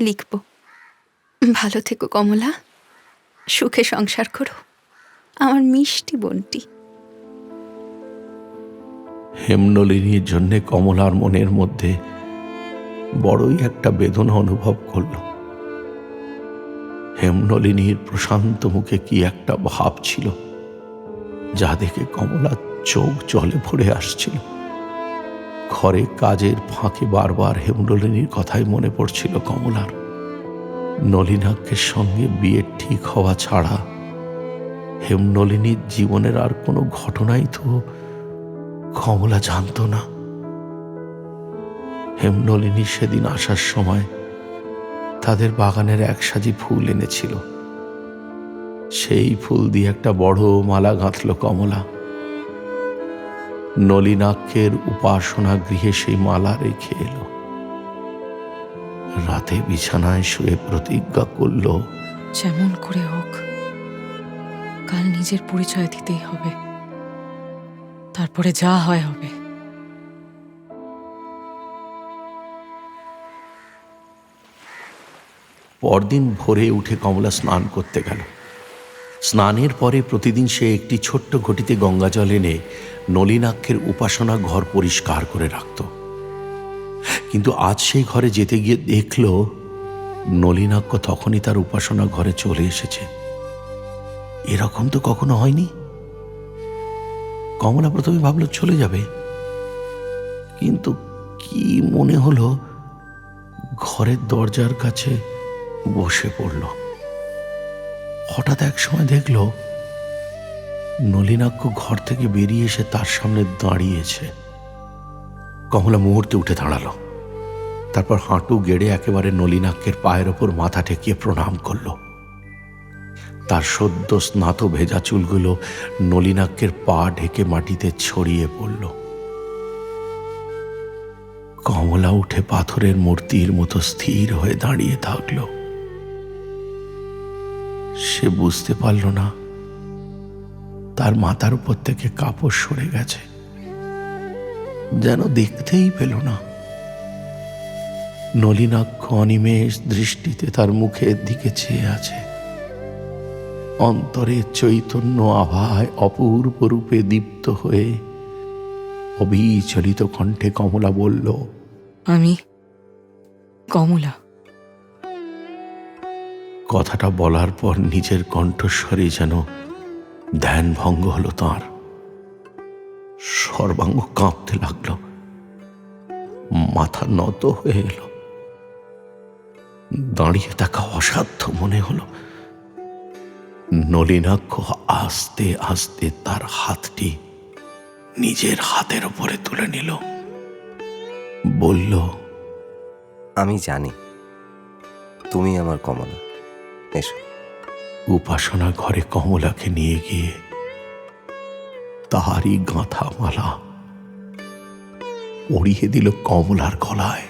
লিখব। ভালো থেকো কমলা, সুখে সংসার করো আমার মিষ্টি বোনটি।
হেমনলিনীর জন্য কমলার মনের মধ্যে বড়ই একটা বেদনা অনুভব করল। হেমনলিনীর প্রশান্ত মুখে কি একটা ভাব ছিল, যা দেখে কমলার চোখ জলে ভরে আসছিল। ঘরে কাজের ফাঁকে বারবার হেমনলিনীর কথাই মনে পড়ছিল কমলার। নলিনাক্ষের সঙ্গে বিয়ে ঠিক হওয়া ছাড়া হেমনলিনীর জীবনের আর কোনো ঘটনাই তো কমলা জানত না। হেমনলিনী সেদিন আসার সময় তাদের বাগানের এক সাজি ফুল এনেছিল। সেই ফুল দিয়ে একটা বড় মালা গাঁথল কমলা। নলিনাক্ষের উপাসনা গৃহে সেই মালা রেখে এলো। রাতে বিছানায় শুয়ে প্রতিজ্ঞা করল,
যেমন করে হোক কাল নিজের পরিচয় দিতেই হবে, তারপরে যা হয় হবে।
পরদিন ভোরে উঠে কমলা স্নান করতে গেল। স্নানের পরে প্রতিদিন সে একটি ছোট্ট ঘটিতে গঙ্গা জল এনে নলিনাক্ষের উপাসনা ঘর পরিষ্কার করে রাখত। কিন্তু আজ সেই ঘরে যেতে গিয়ে দেখল নলিনাক্ষ তখনই তার উপাসনা ঘরে চলে এসেছে। এরকম তো কখনো হয়নি। কমলা প্রথমে ভাবল চলে যাবে, কিন্তু কি মনে হলো ঘরের দরজার কাছে বসে পড়ল। হঠাৎ এক সময় দেখল নলিনাক্ষ ঘর থেকে বেরিয়ে এসে তার সামনে দাঁড়িয়েছে। কমলা মুহূর্তে উঠে দাঁড়ালো, তারপর হাঁটু গেড়ে একেবারে নলিনাক্ষের পায়ের ওপর মাথা ঠেকিয়ে প্রণাম করল। তার সদ্য স্নাত ভেজা চুলগুলো নলিনাক্ষের পা ঢেকে মাটিতে ছড়িয়ে পড়ল। কমলা উঠে পাথরের মূর্তির মতো স্থির হয়ে দাঁড়িয়ে থাকল। সে বুঝতে পারল না তার মাথার উপর থেকে কাপড় সরে গেছে, যেন দেখতেই পেল না। নলিনাক্ষ অনিমেষ দৃষ্টিতে তার মুখের দিকে চেয়ে আছে। অন্তরে চৈতন্য আভায় অপূর্ব রূপে দীপ্ত হয়ে অবিচলিত কণ্ঠে কমলা বলল,
আমি কমলা।
কথাটা বলার পর নিজের কণ্ঠস্বরে যেন ধ্যান ভঙ্গ হলো তাঁর। সর্বাঙ্গ কাঁপতে লাগলো, মাথা নত হয়ে এলো। দাঁড়িয়ে থাকা অসাধ্য মনে হলো। নলিনাক্ষ আস্তে আস্তে তার হাতটি নিজের হাতের উপরে তুলে নিল, বলল,
আমি জানি তুমি আমার কমলা, এসো।
উপাসনা ঘরে কমলাকে নিয়ে গিয়ে তাহারই গাঁথা মালা পরিয়ে দিল কমলার গলায়,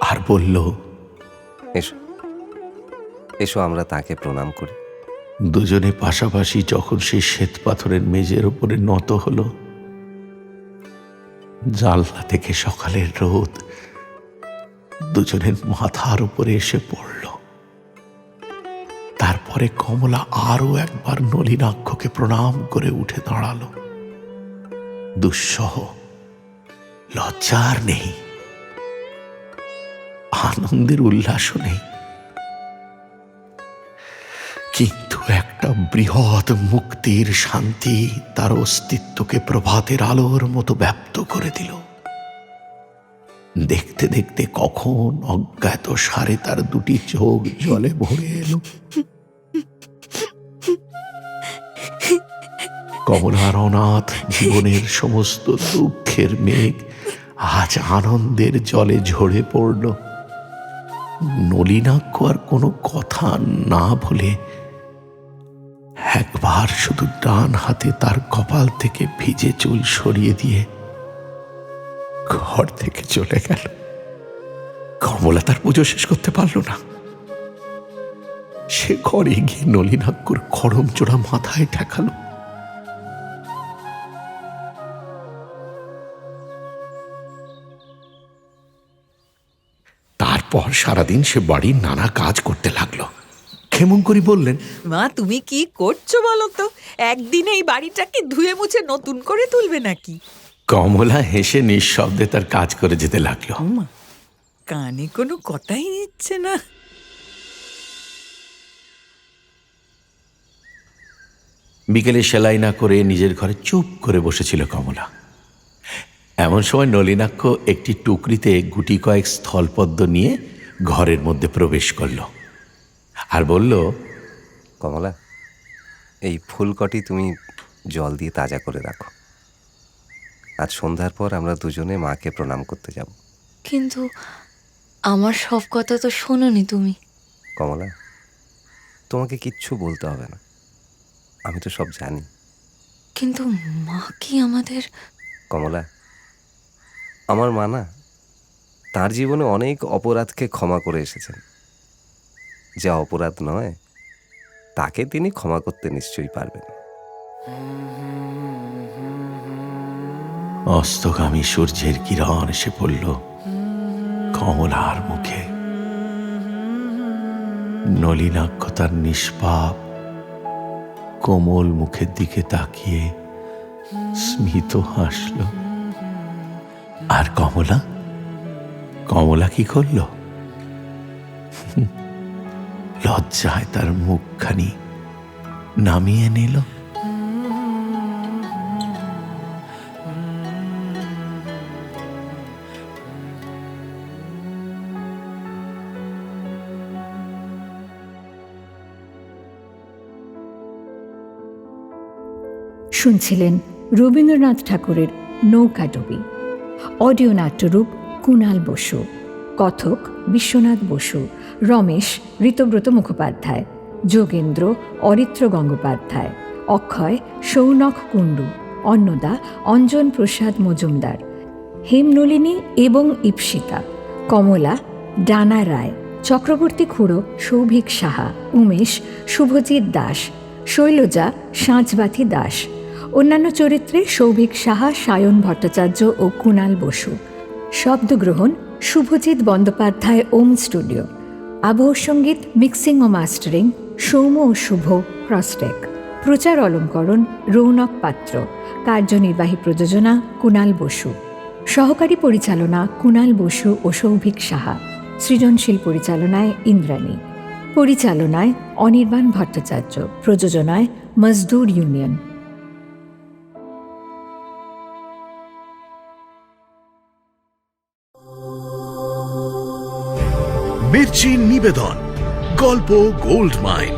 আর বলল,
এসো এসো আমরা তাকে প্রণাম করি।
দুজনে পাশাপাশি যখন সেই শ্বেত পাথরের মেঝের উপরে নত হল, জানলা থেকে সকালের রোদ দুজনের মাথার উপরে এসে পড়ল। তারপরে কমলা আরো একবার নলিনাক্ষকে প্রণাম করে উঠে দাঁড়ালো। দুঃসহ লজ্জার নেই, আনন্দের উল্লাসও নেই, কিন্তু একটা বৃহৎ মুক্তির শান্তি তার অস্তিত্বকে প্রভাতের আলোর মতো ব্যাপ্ত করে দিল। দেখতে দেখতে কখন অজ্ঞাত সারে তার দুটি চোখ জলে ভরে এলো। কমলার অনাথ জীবনের সমস্ত দুঃখের মেঘ আজ আনন্দের জলে ঝরে পড়ল। নলিনাক্ষ আর কোনো কথা না বলে একবার শুধু ডান হাতে তার কপাল থেকে ভিজে চুল সরিয়ে দিয়ে ঘর থেকে চলে গেল। কমলা তার পুজো শেষ করতে পারল না। সে ঘরে গিয়ে নলিনাক্ষর খড়ম জোড়া মাথায় ঠেকালো। তারপর সারাদিন সে বাড়ির নানা কাজ করতে লাগলো। ক্ষেমংকরী বললেন,
মা তুমি কি করছো বলো তো? একদিনে এই বাড়িটাকে ধুয়ে মুছে নতুন করে তুলবে নাকি?
কমলা হেসে নিঃশব্দে তার কাজ করে যেতে লাগলো।
মা কানে কোনো কথাই নিচ্ছে না।
বিকেলে সেলাই না করে নিজের ঘরে চুপ করে বসেছিল কমলা। এমন সময় নলিনাক্ষ একটি টুকরিতে গুটি কয়েক স্থলপদ্ম নিয়ে ঘরের মধ্যে প্রবেশ করল আর বলল,
কমলা, এই ফুলকটি তুমি জল দিয়ে তাজা করে রাখো। আজ সন্ধ্যার পর আমরা দুজনে মাকে প্রণাম করতে যাব।
কিন্তু আমার সব কথা তো শোনোনি তুমি।
কমলা, তোমাকে কিচ্ছু বলতে হবে না, আমি তো সব জানি।
কিন্তু মা কি আমাদের...
কমলা, আমার মা না তার জীবনে অনেক অপরাধকে ক্ষমা করে এসেছেন। যা অপরাধ নয় তাকে তিনি ক্ষমা করতে নিশ্চয়ই পারবেন।
অস্তগামী সূর্যের কিরণ এসে পড়ল কমলার মুখে। নলিনাক্ষ তার নিষ্পাপ কোমল মুখের দিকে তাকিয়ে স্মিত হাসল। আর কমলা কি করল? লজ্জায় তার মুখখানি নামিয়ে নিল।
শুনছিলেন রবীন্দ্রনাথ ঠাকুরের নৌকাডুবি। অডিও নাট্যরূপ কুণাল বসু, কথক বিশ্বনাথ বসু, রমেশ ঋতব্রত মুখোপাধ্যায়, যোগেন্দ্র অরিত্র গঙ্গোপাধ্যায়, অক্ষয় সৌনক কুণ্ডু, অন্নদা অঞ্জন প্রসাদ মজুমদার, হেমনলিনী এবং ইপ্সিতা, কমলা ডানা রায়, চক্রবর্তী খুড়ো সৌভিক সাহা, উমেশ শুভজিৎ দাস, শৈলজা সাঁচবাতি দাস। অন্যান্য চরিত্রে সৌভিক সাহা, সায়ন ভট্টাচার্য ও কুণাল বসু। শব্দগ্রহণ শুভজিৎ বন্দ্যোপাধ্যায়, ওম স্টুডিও। আবহ সঙ্গীত, মিক্সিং ও মাস্টারিং সৌম ও শুভ, ক্রসটেক। প্রচার অলঙ্করণ রৌনক পাত্র। কার্যনির্বাহী প্রযোজনা কুণাল বসু। সহকারী পরিচালনা কুণাল বসু ও সৌভিক সাহা। সৃজনশীল পরিচালনায় ইন্দ্রাণী। পরিচালনায় অনির্বাণ ভট্টাচার্য। প্রযোজনায় মজদুর ইউনিয়ন।
মির্চি নিবেদন, গল্প গোল্ড মাইন।